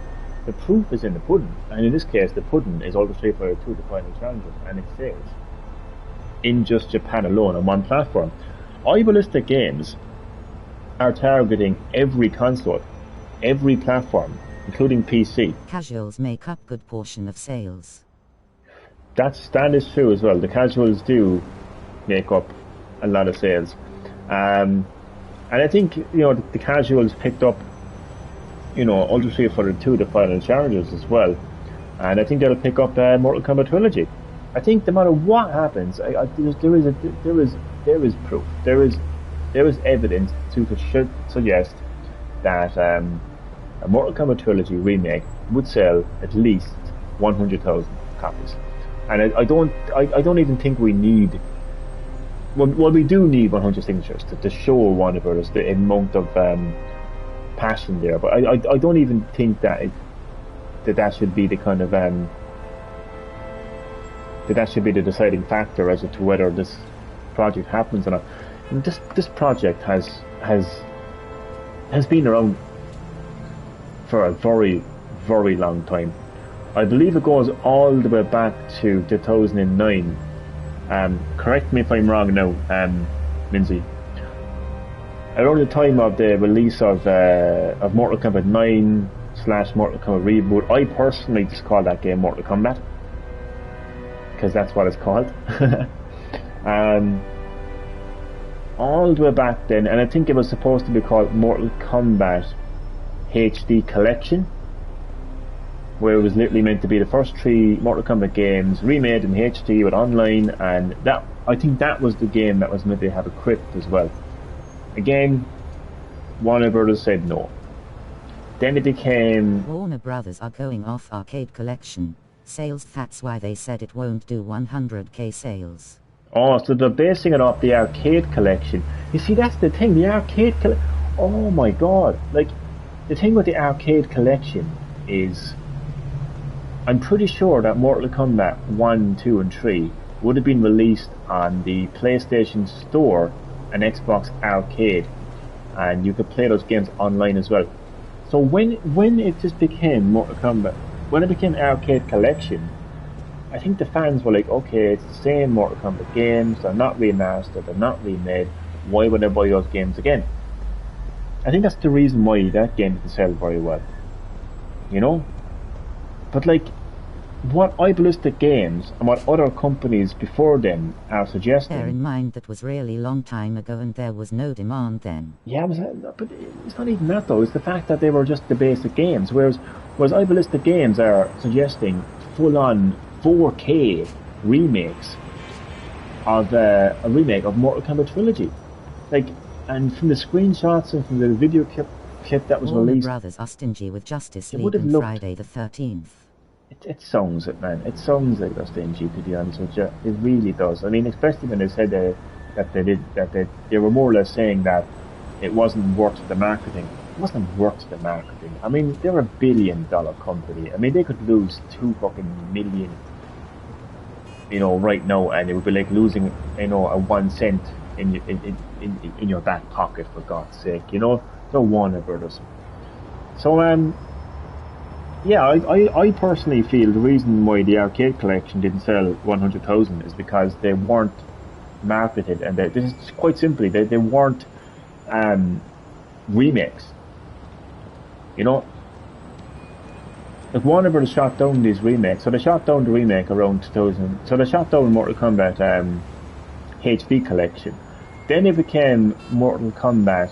the proof is in the pudding, and in this case, the pudding is Ultra Street Fighter 2: The Final Challenge, and it sales in just Japan alone on one platform. iBallistic Games are targeting every console, every platform, including PC. Casuals make up good portion of sales. That is true as well. The casuals do make up a lot of sales, and I think the casuals picked up Ultra Street Fighter 2: The Final Challengers as well, and I think they'll pick up Mortal Kombat Trilogy. I think no matter what happens, there is proof, there is evidence to suggest that a Mortal Kombat Trilogy remake would sell at least 100,000 copies, and I don't even think we need. Well, we do need 100 signatures to show Warner Brothers the amount of passion there, but I don't even think that should be the kind of that should be the deciding factor as to whether this project happens or not. And this project has been around for a very, very long time. I believe it goes all the way back to 2009. Correct me if I'm wrong now, Minzy. Around the time of the release of Mortal Kombat 9 / Mortal Kombat Reboot, I personally just call that game Mortal Kombat, because that's what it's called. All the way back then, and I think it was supposed to be called Mortal Kombat HD Collection, where it was literally meant to be the first 3 Mortal Kombat games remade in HD with online, and I think that was the game that was meant to have a crypt as well. Again, Warner Brothers said no. Then it became... Warner Brothers are going off arcade collection sales, that's why they said it won't do 100k sales. Oh, so they're basing it off the arcade collection. You see, that's the thing, the arcade oh my god, like, the thing with the arcade collection is, I'm pretty sure that Mortal Kombat 1, 2 and 3 would have been released on the PlayStation Store and Xbox Arcade, and you could play those games online as well. So when it just became Mortal Kombat, when it became Arcade Collection, I think the fans were like, okay, it's the same Mortal Kombat games, they're not remastered, they're not remade, why would I buy those games again? I think that's the reason why that game didn't sell very well. But like, what iBallistic Games and what other companies before them are suggesting... Bear in mind that was really long time ago and there was no demand then. Yeah, but it's not even that though, it's the fact that they were just the basic games, whereas iBallistic Games are suggesting full-on 4K remakes of a remake of Mortal Kombat Trilogy. Like, and from the screenshots and from the video clip that was released... Warner Brothers are stingy with Justice League on Friday the 13th. It sounds it, man. It sounds like they're stingy, to be honest with you. It really does. I mean, especially when they said that they were more or less saying that it wasn't worth the marketing. It wasn't worth the marketing. I mean, they're $1 billion company. I mean, they could lose $2 fucking million, right now, and it would be like losing, a 1 cent in your back pocket, for God's sake. They're Warner Brothers. So yeah, I personally feel the reason why the arcade collection didn't sell 100,000 is because they weren't marketed, and this is quite simply, they weren't remakes. If Warner Brothers shot down these remakes, so they shot down the remake around 2000, so they shot down Mortal Kombat HD Collection. Then it became Mortal Kombat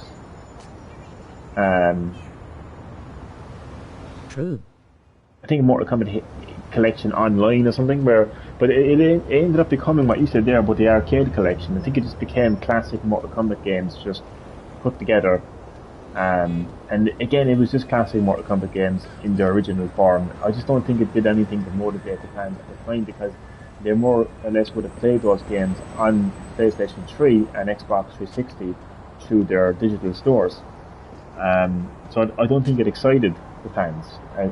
True. I think Mortal Kombat Collection Online or something, but it ended up becoming what you said there about the arcade collection. I think it just became classic Mortal Kombat games just put together, and again it was just classic Mortal Kombat games in their original form. I just don't think it did anything to motivate the fans at the time, because they more or less would have played those games on PlayStation 3 and Xbox 360 through their digital stores. So I don't think it excited the fans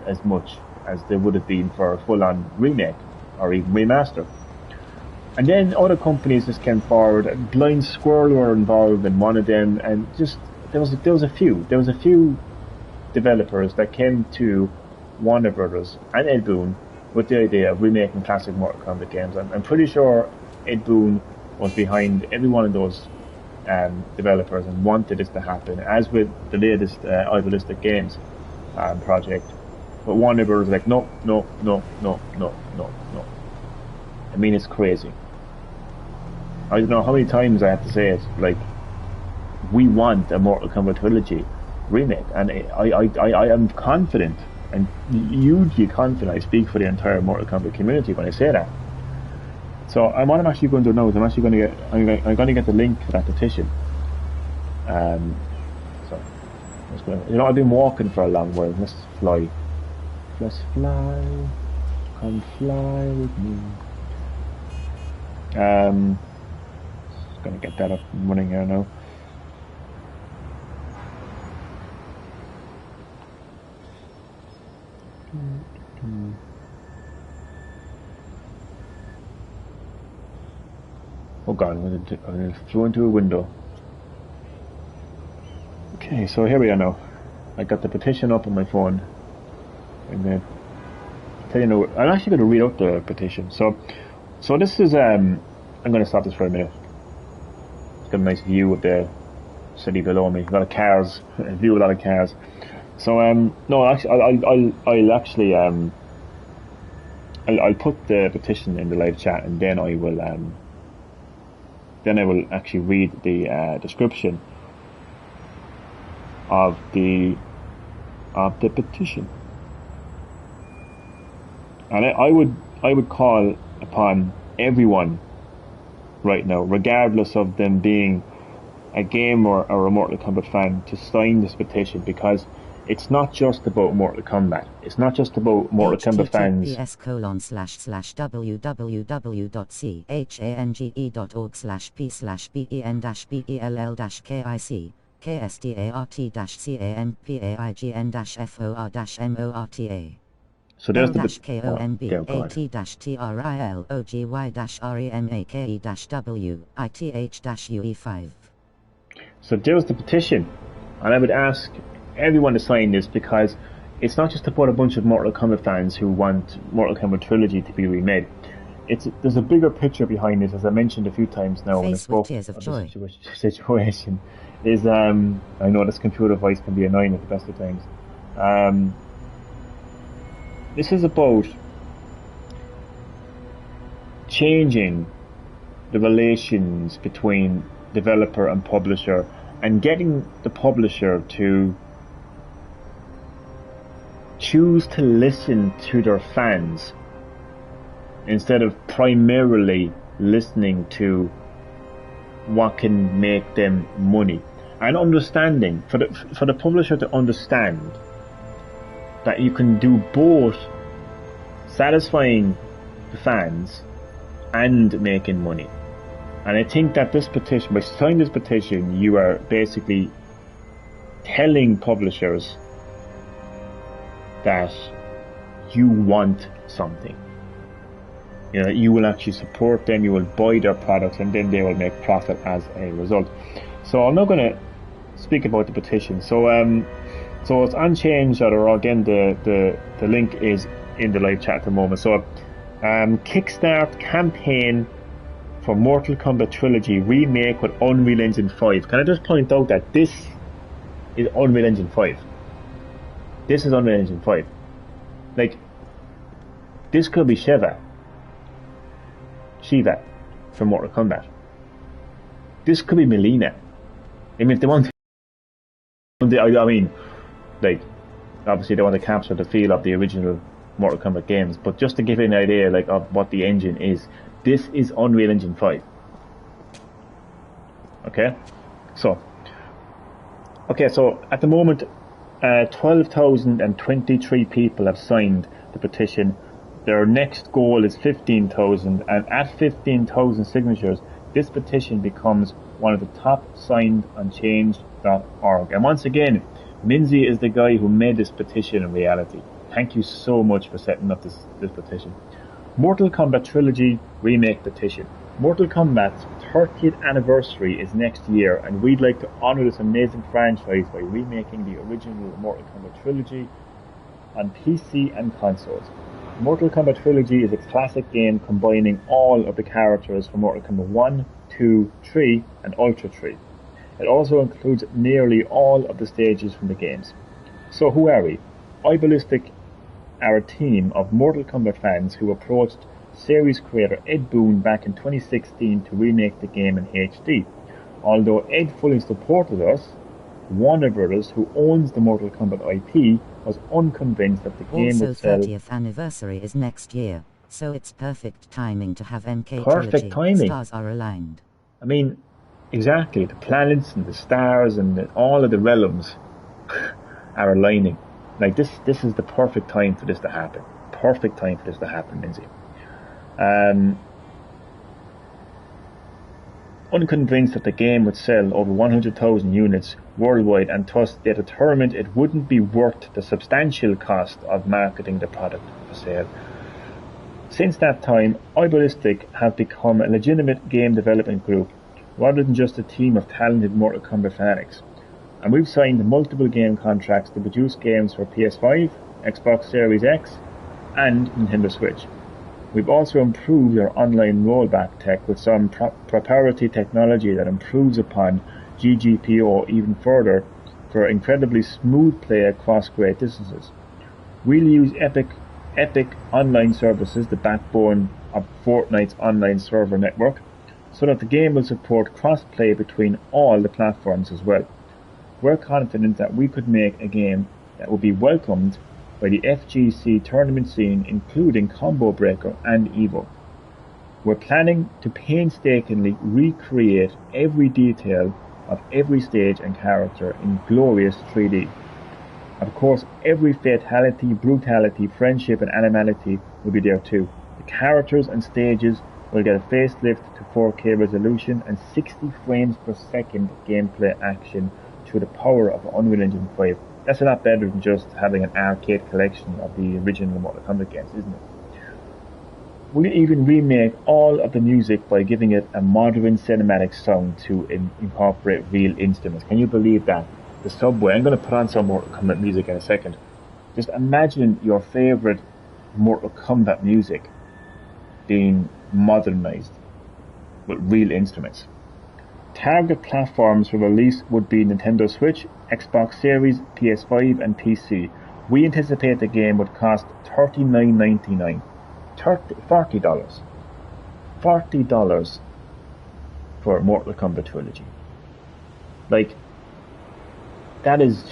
as much as they would have been for a full-on remake or even remaster. And then other companies just came forward. Blind Squirrel were involved in one of them, and just there was a few developers that came to Warner Brothers and Ed Boon with the idea of remaking classic Mortal Kombat games. I'm pretty sure Ed Boon was behind every one of those developers and wanted this to happen, as with the latest Idealistic Games project. But Warner Brothers was like, no. I mean, it's crazy. I don't know how many times I have to say it, like, we want a Mortal Kombat Trilogy remake, and I am confident, and hugely confident, I speak for the entire Mortal Kombat community when I say that. So what I'm actually going to do now is I'm going to get the link to that petition. So I've been walking for a long while. Let's fly. Come fly with me. Just gonna get that up and running here now. Oh god, I flew into a window. Okay, so here we are now. I got the petition up on my phone. And then, I'm actually going to read out the petition. So this is, I'm going to stop this for a minute. It's got a nice view of the city below me. A lot of cars, a view of a lot of cars. So, no, actually, I'll put the petition in the live chat, and then I will actually read the description of the petition. And I would call upon everyone right now, regardless of them being a gamer or a Mortal Kombat fan, to sign this petition, because it's not just about Mortal Kombat. It's not just about Mortal Kombat fans. https://www.change.org/p/ben-cangn-for-morta. So there's the KOMBAT-TRILOGY-REMAKE-W-ITH-UE5. So there's the petition, and I would ask everyone to sign this, because it's not just about a bunch of Mortal Kombat fans who want Mortal Kombat Trilogy to be remade. There's a bigger picture behind this, as I mentioned a few times now when I spoke of the situation. I know this computer voice can be annoying at the best of times. This is about changing the relations between developer and publisher, and getting the publisher to choose to listen to their fans instead of primarily listening to what can make them money, and understanding for the publisher to understand that you can do both satisfying the fans and making money. And I think that this petition, by signing this petition, you are basically telling publishers that you want something. You will actually support them, you will buy their products, and then they will make profit as a result. So I'm not going to speak about the petition. So it's Unchanged.org. Again, the link is in the live chat at the moment. So kickstart campaign for Mortal Kombat Trilogy remake with Unreal Engine 5. Can I just point out that this is Unreal Engine 5? This is Unreal Engine 5. Like, this could be Shiva from Mortal Kombat. This could be Melina. I mean, if they want to, I mean, like, obviously they want to capture the feel of the original Mortal Kombat games, but just to give you an idea, like, of what the engine is, this is Unreal Engine 5. Okay, so at the moment, 12,023 people have signed the petition. Their next goal is 15,000, and at 15,000 signatures, this petition becomes one of the top signed on change.org. And once again, Minzy is the guy who made this petition a reality. Thank you so much for setting up this petition. Mortal Kombat Trilogy Remake petition. Mortal Kombat's 30th anniversary is next year, and we'd like to honour this amazing franchise by remaking the original Mortal Kombat trilogy on PC and consoles. Mortal Kombat Trilogy is a classic game combining all of the characters from Mortal Kombat 1, 2, 3 and Ultra 3. It also includes nearly all of the stages from the games. So who are we? iBallistic are a team of Mortal Kombat fans who approached series creator Ed Boon back in 2016 to remake the game in HD. Although Ed fully supported us, Warner Brothers, who owns the Mortal Kombat IP, was unconvinced that the game would sell. Also, 30th anniversary is next year, so it's perfect timing to have MK Perfect Trilogy. timing. Stars are aligned. I mean, exactly. The planets and the stars and all of the realms are aligning. Like this is the perfect time for this to happen. Perfect time for this to happen, Minzy. Unconvinced that the game would sell over 100,000 units worldwide, and thus they determined it wouldn't be worth the substantial cost of marketing the product for sale. Since that time, iBallistic have become a legitimate game development group, rather than just a team of talented Mortal Kombat fanatics. And we've signed multiple game contracts to produce games for PS5, Xbox Series X, and Nintendo Switch. We've also improved our online rollback tech with some proprietary technology that improves upon GGPO even further for incredibly smooth play across great distances. We'll use Epic online services, the backbone of Fortnite's online server network, so that the game will support cross-play between all the platforms as well. We're confident that we could make a game that will be welcomed by the FGC tournament scene, including Combo Breaker and EVO. We're planning to painstakingly recreate every detail of every stage and character in glorious 3D. Of course, every fatality, brutality, friendship and animality will be there too. The characters and stages will get a facelift to 4K resolution and 60 frames per second gameplay action through the power of Unreal Engine 5. That's a lot better than just having an arcade collection of the original Mortal Kombat games, isn't it? We'll even remake all of the music by giving it a modern cinematic sound to incorporate real instruments. Can you believe that? The subway. I'm going to put on some Mortal Kombat music in a second. Just imagine your favorite Mortal Kombat music being modernized with real instruments. Target platforms for release would be Nintendo Switch, Xbox Series, PS5 and PC. We anticipate the game would cost $39.99. $40. $40 for Mortal Kombat Trilogy. Like, that is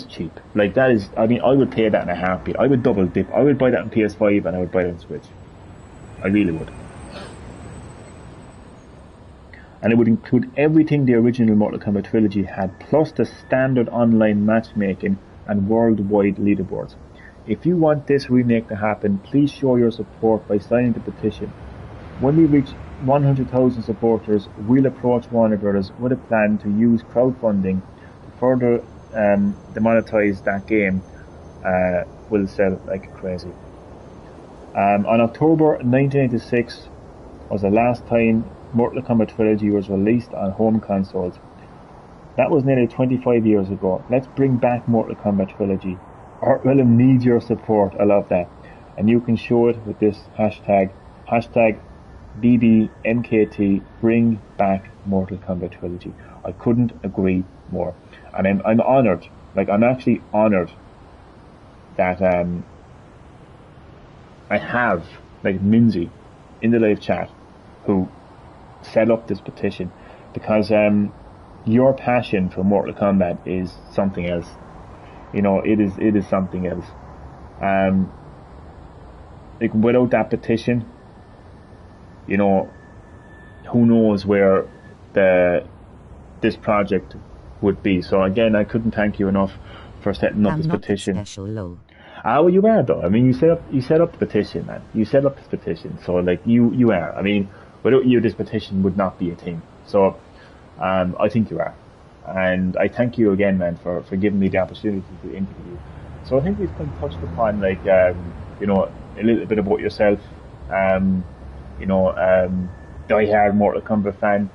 cheap. Like, that is, I mean, I would pay that in a heartbeat. I would double dip. I would buy that on PS5 and I would buy it on Switch. I really would. And it would include everything the original Mortal Kombat Trilogy had, plus the standard online matchmaking and worldwide leaderboards. If you want this remake to happen, please show your support by signing the petition. When we reach 100,000 supporters, we'll approach Warner Brothers with a plan to use crowdfunding to further demonetize that game. Will sell like crazy. On October 1986 was the last time Mortal Kombat Trilogy was released on home consoles. That was nearly 25 years ago. Let's bring back Mortal Kombat Trilogy. Art Realm needs your support. I love that. And you can show it with this hashtag BBMKT, bring back Mortal Kombat Trilogy. I couldn't agree more. And I'm honoured, like I'm actually honoured that I have like Minzy in the live chat who set up this petition, because your passion for Mortal Kombat is something else. You know, it is something else. Like without that petition, you know, who knows where this project would be. So again, I couldn't thank you enough for setting up this petition. Special, lol. Well, you are though. I mean, you set up the petition, man. You set up this petition, so like you are. I mean, without you, this petition would not be a thing. So, I think you are, and I thank you again, man, for giving me the opportunity to interview you. So I think we've kind of touched upon like you know, a little bit about yourself, You know, die-hard Mortal Kombat fan.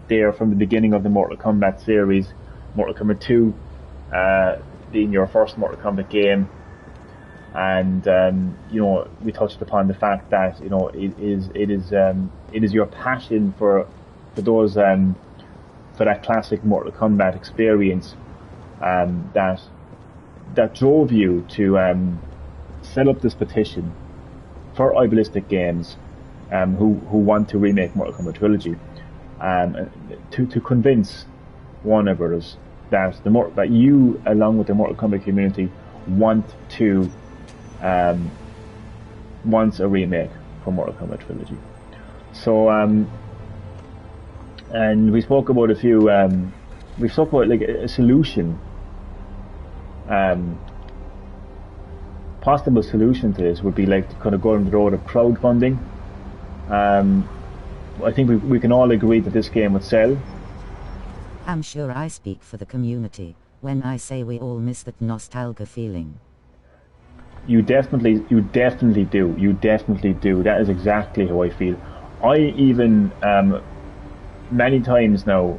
There from the beginning of the Mortal Kombat series, Mortal Kombat 2 being your first Mortal Kombat game, and you know, we touched upon the fact that, you know, it is your passion for those for that classic Mortal Kombat experience that drove you to set up this petition for iBallistic Games, who want to remake Mortal Kombat Trilogy, to convince Warner Brothers that that you, along with the Mortal Kombat community, wants a remake for Mortal Kombat Trilogy. So and we spoke about like a solution, possible solution to this would be like to kind of go on the road of crowdfunding. I think we can all agree that this game would sell. I'm sure I speak for the community when I say we all miss that nostalgia feeling. You definitely do. You definitely do. That is exactly how I feel. I even many times now,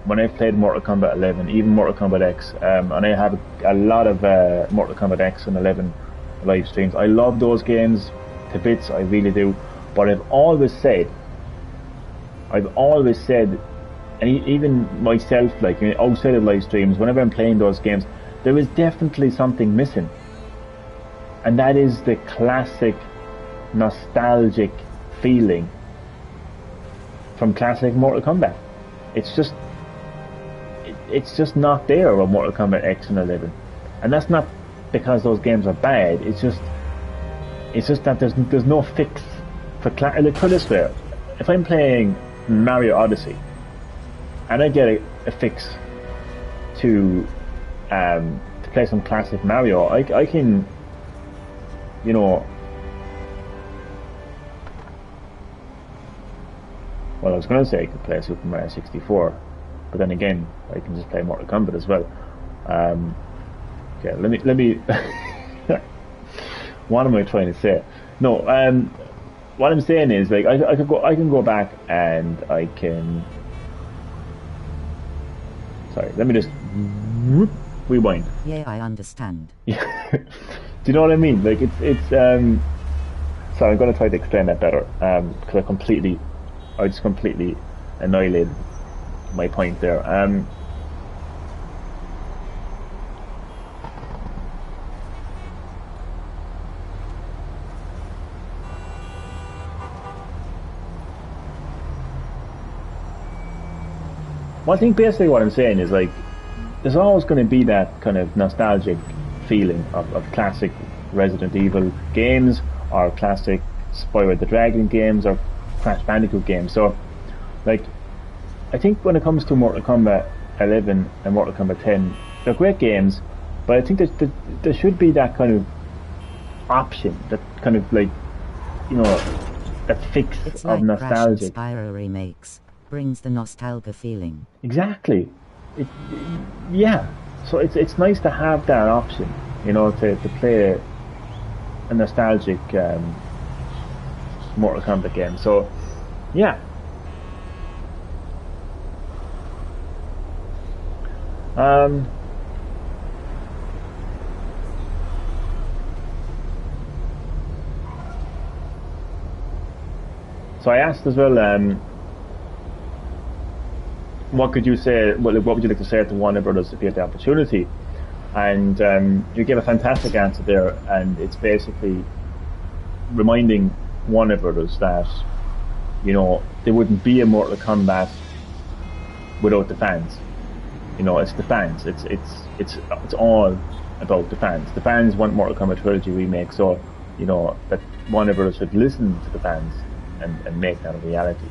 when I've played Mortal Kombat 11, even Mortal Kombat X, and I have a lot of Mortal Kombat X and 11 live streams. I love those games to bits, I really do. But I've always said, and even myself, like outside of live streams, whenever I'm playing those games, there is definitely something missing, and that is the classic nostalgic feeling from classic Mortal Kombat. It's just not there with Mortal Kombat X and 11, and that's not because those games are bad. It's just that there's no fix for like, put it this way, if I'm playing Mario Odyssey and I get a fix to play some classic Mario, I can, you know, well, I was going to say I could play Super Mario 64, but then again, I can just play Mortal Kombat as well. Okay, let me what am I trying to say? No, what I'm saying is, like, I can go back and I can. Sorry, let me just rewind. Yeah, I understand. Yeah, do you know what I mean? Like, it's sorry, I'm going to try to explain that better, because I just completely annihilated my point there. Well, I think basically what I'm saying is, like, there's always going to be that kind of nostalgic feeling of classic Resident Evil games, or classic Spyro the Dragon games, or Crash Bandicoot games. So, like, I think when it comes to Mortal Kombat 11 and Mortal Kombat 10, they're great games, but I think that there should be that kind of option, that kind of, like, you know, that fix it's of like nostalgia. Spyro remakes brings the nostalgia feeling. Exactly. Yeah. So it's nice to have that option, you know, to play a nostalgic Mortal Kombat game. So, yeah. So I asked as well, what could you say? What would you like to say to Warner Brothers if you had the opportunity? And you gave a fantastic answer there, and it's basically reminding Warner Brothers that, you know, there wouldn't be a Mortal Kombat without the fans. You know, it's the fans. It's all about the fans. The fans want Mortal Kombat Trilogy remake, so, you know, that Warner Brothers should listen to the fans and make that a reality.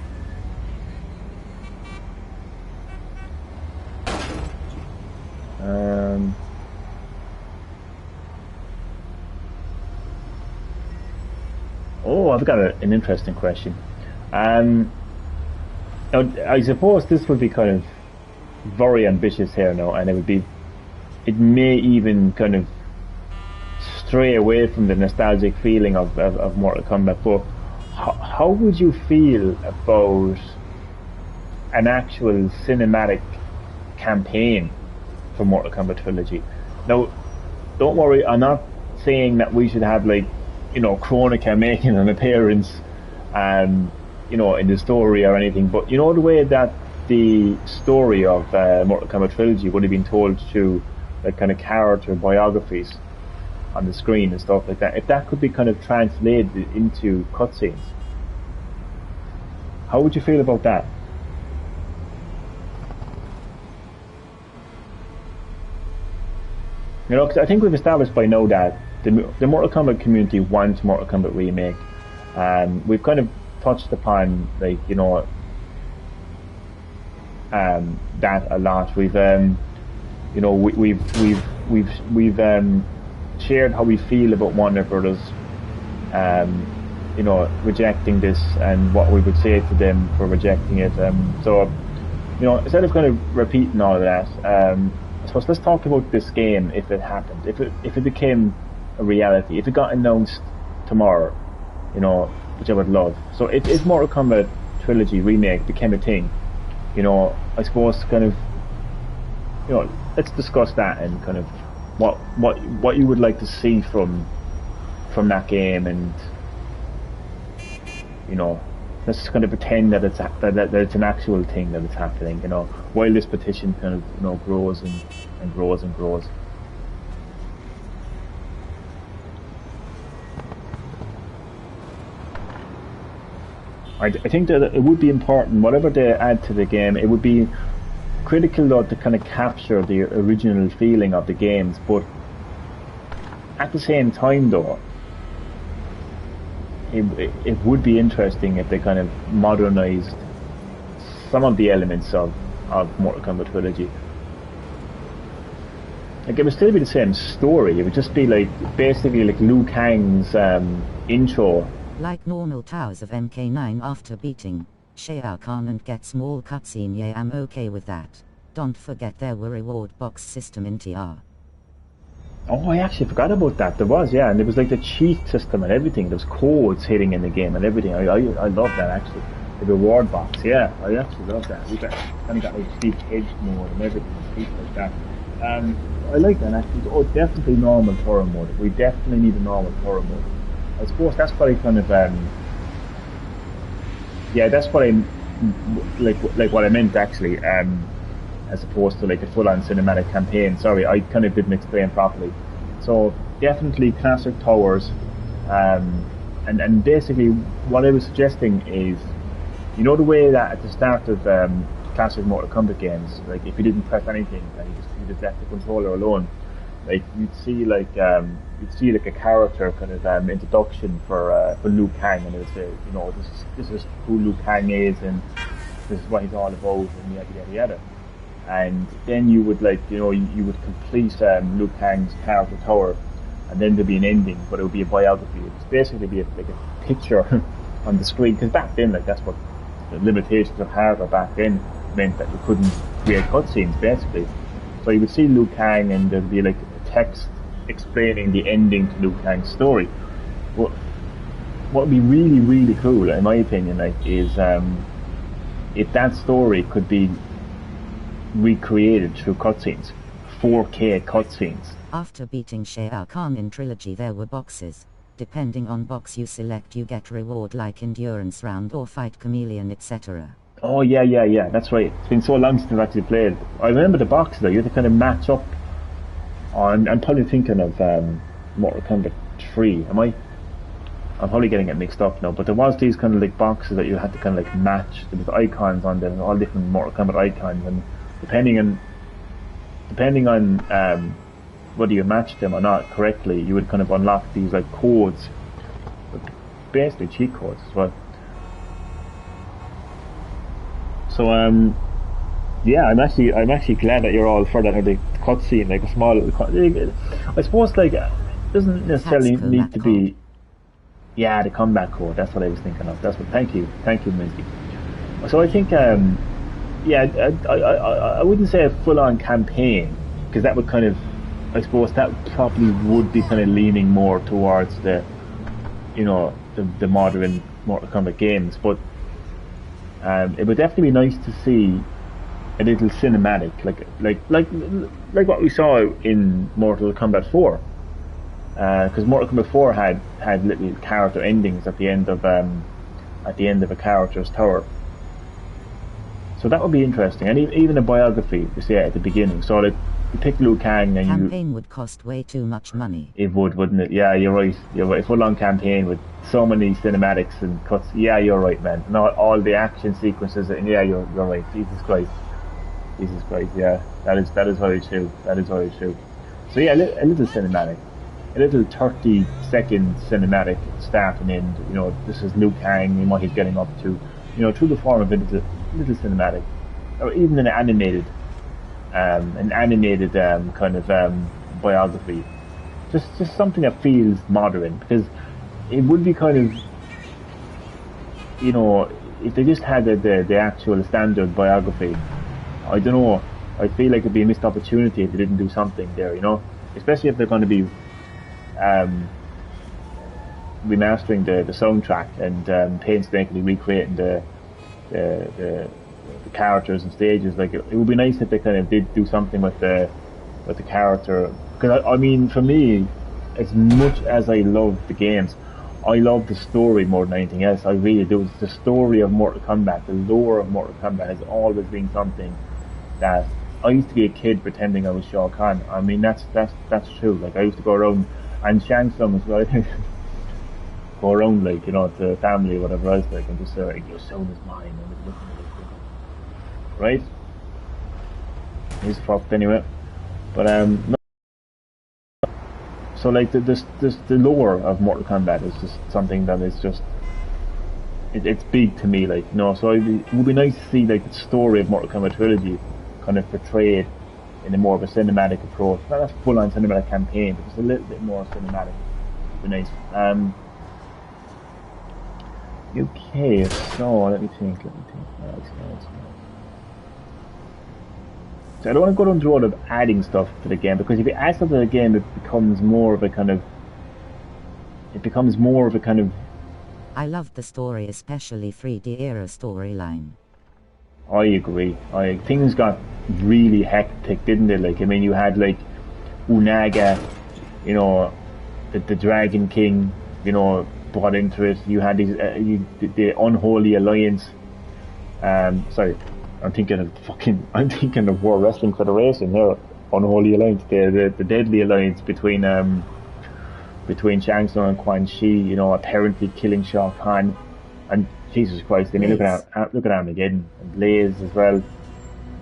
Oh, I've got an interesting question. Now, I suppose this would be kind of very ambitious here now, and it may even kind of stray away from the nostalgic feeling of Mortal Kombat, but how would you feel about an actual cinematic campaign for Mortal Kombat Trilogy? Now, don't worry, I'm not saying that we should have, like, you know, Chronica making an appearance, you know, in the story or anything, but you know the way that the story of Mortal Kombat Trilogy would have been told through like kind of character biographies on the screen and stuff like that. If that could be kind of translated into cutscenes, how would you feel about that? You know, 'cause I think we've established by now that the Mortal Kombat community wants Mortal Kombat Remake. We've kind of touched upon, like, you know, that a lot. We've you know, we've shared how we feel about Warner Brothers, you know, rejecting this and what we would say to them for rejecting it. So, you know, instead of kind of repeating all of that, I suppose let's talk about this game if it happened, if it became a reality, if it got announced tomorrow, you know, which I would love. So if Mortal Kombat Trilogy Remake became a thing, you know, I suppose kind of, you know, let's discuss that and kind of what you would like to see from that game, and you know, let's just kind of pretend that it's an actual thing, that it's happening, you know, while this petition kind of, you know, grows and grows and grows. I think that it would be important, whatever they add to the game, it would be critical though to kind of capture the original feeling of the games, but at the same time though, it would be interesting if they kind of modernized some of the elements of Mortal Kombat Trilogy. Like, it would still be the same story, it would just be like basically like Liu Kang's intro. Like normal towers of MK9 after beating Shao Kahn and get small cutscene. Yeah, I'm okay with that. Don't forget there were reward box system in TR. Oh, I actually forgot about that. There was, yeah, and there was like the cheat system and everything. There was codes hitting in the game and everything. I love that actually. The reward box, yeah, I actually love that. We kind of got like Steve Edge mode and everything and stuff like that. I like that actually. Oh, definitely normal Torah mode. We definitely need a normal Torah mode. I suppose that's what I kind of yeah, that's what I like what I meant actually, as opposed to like a full-on cinematic campaign. Sorry, I kind of didn't explain properly. So definitely classic towers, and basically what I was suggesting is, you know, the way that at the start of classic Mortal Kombat games, like if you didn't press anything and you just left the controller alone, like you'd see like a character kind of introduction for Liu Kang, and it would say, you know, this is who Liu Kang is and this is what he's all about, and yada yada yada. And then you would, like, you know, you would complete Liu Kang's character tower, and then there'd be an ending, but it would be a biography. It would basically be like a picture on the screen, because back then, like, that's what the limitations of hardware back then meant, that you couldn't create cutscenes basically. So you would see Liu Kang, and there'd be like text explaining the ending to Liu Kang's story. But what would be really, really cool, in my opinion, like, is if that story could be recreated through cutscenes, 4K cutscenes. After beating Shao Kahn in Trilogy, there were boxes. Depending on box you select, you get reward like endurance round or fight chameleon, etc. Oh yeah, that's right. It's been so long since I've actually played. I remember the boxes though, you had to kind of match up. I'm probably thinking of Mortal Kombat 3. I'm probably getting it mixed up now, but there was these kind of like boxes that you had to kind of like match. There was icons on them, all different Mortal Kombat icons, and depending on whether you matched them or not correctly, you would kind of unlock these like codes, basically cheat codes as well. So yeah, I'm actually glad that you're all for that, or the cutscene, like a small little I suppose, like, it doesn't necessarily need to be. Yeah, the combat code. That's what I was thinking of. That's what. Thank you, Minzy. So I think, yeah, I wouldn't say a full-on campaign, because that would kind of I suppose that probably would be kind of leaning more towards the, you know, the modern Mortal Kombat games. But it would definitely be nice to see a little cinematic, like what we saw in Mortal Kombat 4. Because Mortal Kombat 4 had little character endings at the end of a character's tower. So that would be interesting, and even a biography, you say, at the beginning. So like, you pick Liu Kang and Campaign would cost way too much money. It would, wouldn't it? Yeah, you're right. You're right. Full-on campaign with so many cinematics and cuts. Yeah, you're right, man. And all the action sequences. And yeah, you're right. Jesus Christ. Yeah, that is very true. That is very true. So yeah, a little cinematic, a little 30-second cinematic start and end. You know, this is Liu Kang and what he's getting up to. You know, through the form of a little cinematic, or even an animated kind of biography. Just something that feels modern, because it would be kind of, you know, if they just had the actual standard biography, I don't know, I feel like it'd be a missed opportunity if they didn't do something there, you know, especially if they're going to be remastering the soundtrack and painstakingly recreating the characters and stages. Like it would be nice if they kind of did do something with the character, because I mean, for me, as much as I love the games, I love the story more than anything else. I really do. It's the story of Mortal Kombat, the lore of Mortal Kombat has always been something that I used to be a kid pretending I was Shao Kahn. I mean, that's true. Like I used to go around, and Shang Tsung as well. Go around, like, you know, to family or whatever else, like, and just say, like, your son is mine, and it's looking at it, right? He's fucked anyway. But no. So like the lore of Mortal Kombat is just something that is just it's big to me, like, you know. So it would be nice to see like the story of Mortal Kombat Trilogy kind of portrayed in a more of a cinematic approach, not a full-on cinematic campaign, but just a little bit more cinematic. Would be nice. Okay, so let me think. So I don't want to go down the road of adding stuff to the game, because if you add stuff to the game, it becomes more of a kind of. I loved the story, especially 3D era storyline. I agree. Things got really hectic, didn't they? Like, I mean, you had like Unaga, you know, the Dragon King, you know, brought into it. You had these the Unholy Alliance. Sorry, I'm thinking of World Wrestling Federation here. Unholy Alliance, the deadly alliance between Shang Tsung and Quan Chi. You know, apparently killing Shao Kahn. And Jesus Christ, I mean, look at Armageddon and Blaze as well.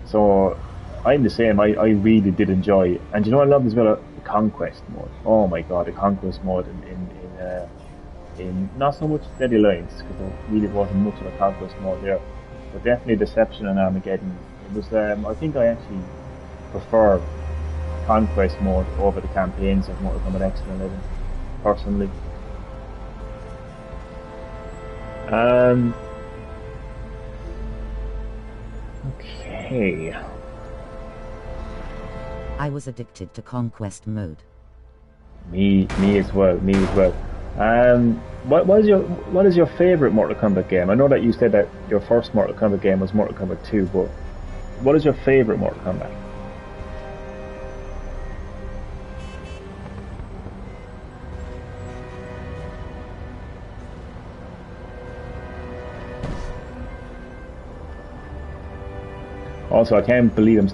So I'm the same. I really did enjoy it. And you know what I love as well? The Conquest mode. Oh my God, the Conquest mode in not so much Deadly Alliance, because there really wasn't much of a Conquest mode there, but definitely Deception and Armageddon. It was I think I actually prefer Conquest mode over the campaigns of Mortal Kombat X and 11 personally. Okay. I was addicted to Conquest mode. Me as well. What is your favorite Mortal Kombat game? I know that you said that your first Mortal Kombat game was Mortal Kombat 2, but what is your favorite Mortal Kombat? Also, I can't believe I'm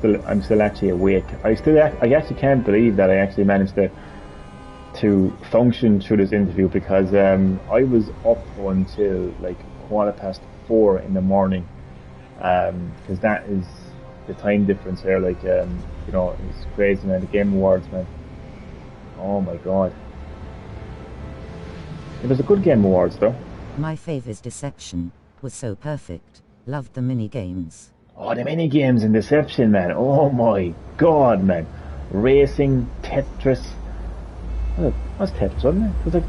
still actually awake. I actually can't believe that I actually managed to function through this interview, because I was up until like 4:15 in the morning, because that is the time difference here. Like, you know, it's crazy, man. The Game Awards, man. Oh my God. It was a good Game Awards, though. My favorite Deception was so perfect. Loved the mini games. Oh, the mini games in Deception, man. Oh my God, man. Racing, Tetris. What's Tetris, wasn't it? It was like...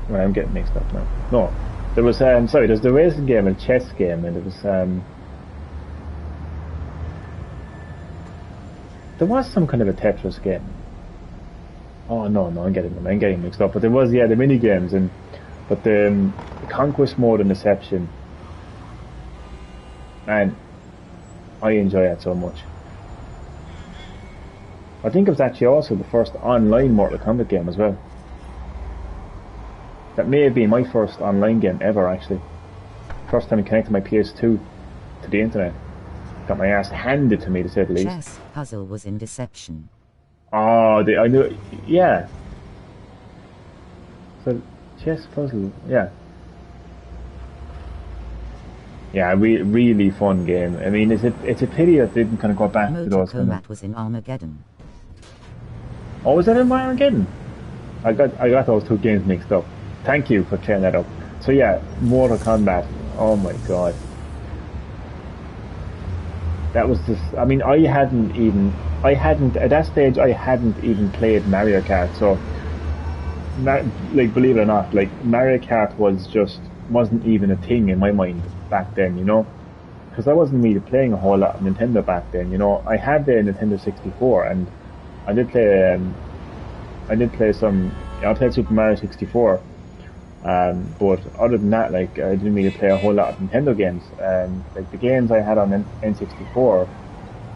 Well, I'm getting mixed up now. No. There was, there's the racing game and chess game, and there There was some kind of a Tetris game. Oh no, I'm getting mixed up. But there was, yeah, the mini games but the Conquest mode and Deception. Man, I enjoy that so much. I think it was actually also the first online Mortal Kombat game as well. That may have been my first online game ever, actually. First time I connected my PS2 to the internet. Got my ass handed to me, to say the least. Chess puzzle was in Deception. Oh, I knew, yeah. So, chess puzzle, yeah. Yeah, really fun game. I mean, it's a pity that they didn't kind of go back to those. Kombat was in Armageddon. Oh, was that in Armageddon? I got those two games mixed up. Thank you for clearing that up. So yeah, Mortal Kombat. Oh my god. That was just, I mean, at that stage, I hadn't even played Mario Kart, so, like, believe it or not, like, Mario Kart wasn't even a thing in my mind back then, you know? Because I wasn't really playing a whole lot of Nintendo back then, you know? I had the Nintendo 64, and I did play Super Mario 64, but other than that, like, I didn't really play a whole lot of Nintendo games. Like, the games I had on N64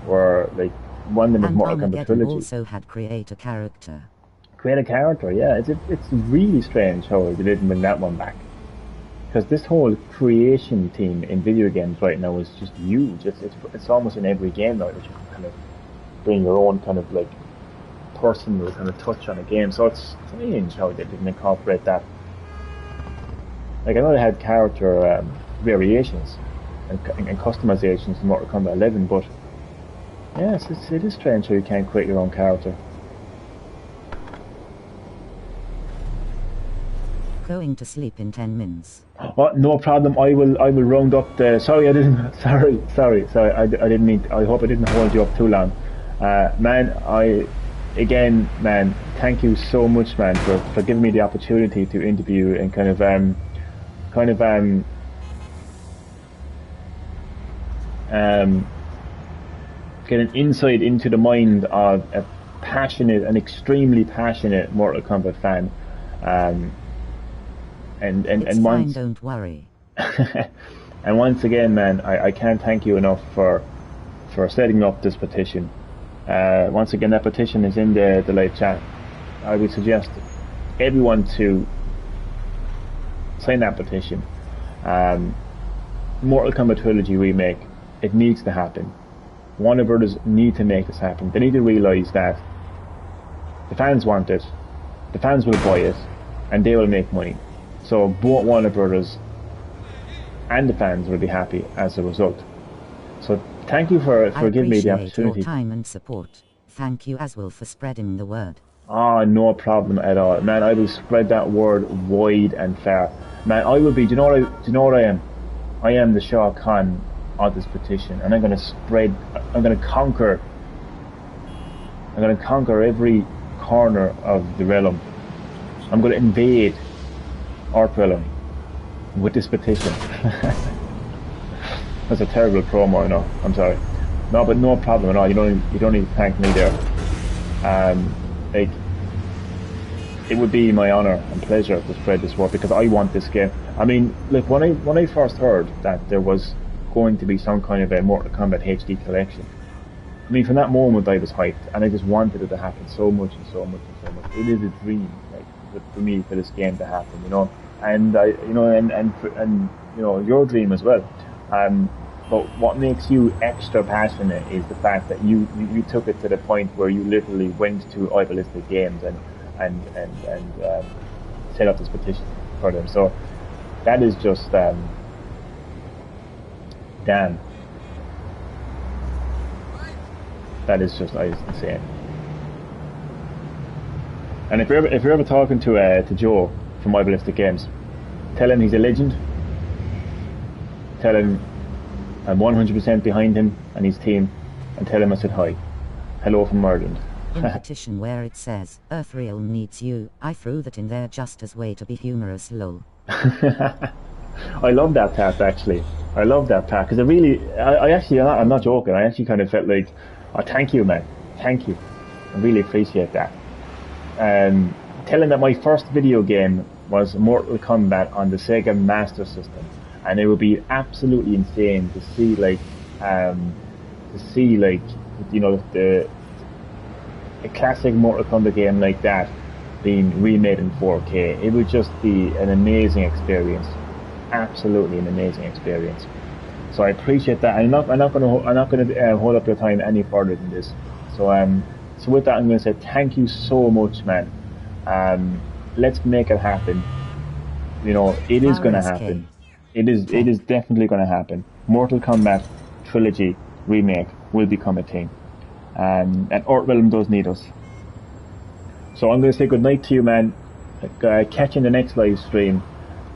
were, like, one of them was Mortal Kombat Trilogy. Also had create a character. Create a character, yeah. It's really strange how they didn't bring that one back. Because this whole creation theme in video games right now is just huge. It's almost in every game now that you can kind of bring your own kind of, like, personal kind of touch on a game. So it's strange how they didn't incorporate that. Like, I know they had character variations and customizations in Mortal Kombat 11, but yes, it is strange how you can't create your own character. Going to sleep in 10 minutes. Oh, no problem. I will round up the. Sorry, I didn't. Sorry. I didn't mean. I hope I didn't hold you up too long, man. Again, man, thank you so much, man, for giving me the opportunity to interview and kind of get an insight into the mind of an extremely passionate Mortal Kombat fan. It's fine, don't worry. And once again, man, I can't thank you enough for setting up this petition. Once again, that petition is in the live chat. I would suggest everyone to sign that petition. Mortal Kombat Trilogy remake, it needs to happen. Warner Brothers need to make this happen. They need to realise that the fans want it, the fans will buy it, and they will make money. So both Warner Brothers and the fans will be happy as a result. So thank you for giving me the opportunity. I appreciate your time and support. Thank you as well for spreading the word. Oh, no problem at all. Man, I will spread that word wide and far. Man, I will be, do you know what I am? I am the Shah Khan of this petition, and I'm going to conquer every corner of the realm. I'm going to invade Earth realm with this petition. That's a terrible promo, I know. I'm sorry. No, but no problem at all. You don't need to thank me there. Like, it would be my honor and pleasure to spread this word because I want this game. I mean, like when I first heard that there was going to be some kind of a Mortal Kombat HD collection, I mean, from that moment I was hyped, and I just wanted it to happen so much. It is a dream, like, for me, for this game to happen, you know. And and your dream as well. But what makes you extra passionate is the fact that you took it to the point where you literally went to Idealistic Games and set up this petition for them. So that is just damn. That is just insane. And if you're ever talking to Joe from Idealistic Games, tell him he's a legend. Tell him I'm 100% behind him and his team, and tell him I said hi. Hello from Ireland. In the petition where it says, Earthrealm needs you, I threw that in there just as way to be humorous, lol. I love that part, actually. I love that part, because I'm not joking, I actually kind of felt like, oh, thank you, man. thank you. I really appreciate that. Telling that my first video game was Mortal Kombat on the Sega Master System, and it would be absolutely insane to see a classic Mortal Kombat game like that being remade in 4K. It would just be an amazing experience, absolutely an amazing experience. So I appreciate that. I'm not going to hold up your time any further than this. So with that, I'm going to say thank you so much, man. Let's make it happen. You know, it is going to happen. It is definitely going to happen. Mortal Kombat Trilogy Remake will become a thing. And Earth Realm does need us. So I'm going to say goodnight to you, man. Catch you in the next live stream.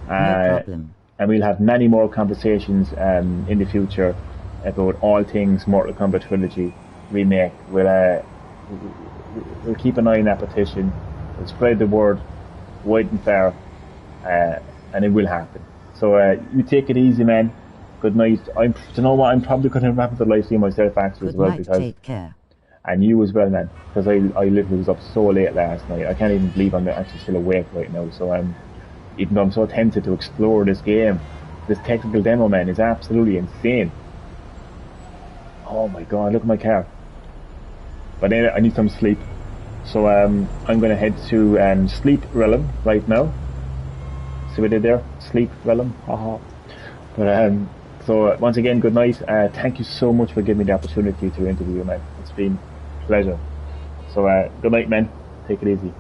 No problem. And we'll have many more conversations in the future about all things Mortal Kombat Trilogy Remake. We'll keep an eye on that petition. We'll spread the word wide and far, and it will happen. So you take it easy, man. Good night. You know what? I'm probably going to wrap up the live stream myself actually as well. Good night, take care. And you as well, man, because I literally was up so late last night. I can't even believe I'm actually still awake right now. So even though I'm so tempted to explore this game, this technical demo, man, is absolutely insane. Oh my god, look at my car. But anyway, I need some sleep. So I'm going to head to Sleep Realm right now. See what I did there? Sleep Realm. Haha. But so once again, good night. Thank you so much for giving me the opportunity to interview you, man. It's been a pleasure. So good night, man. Take it easy.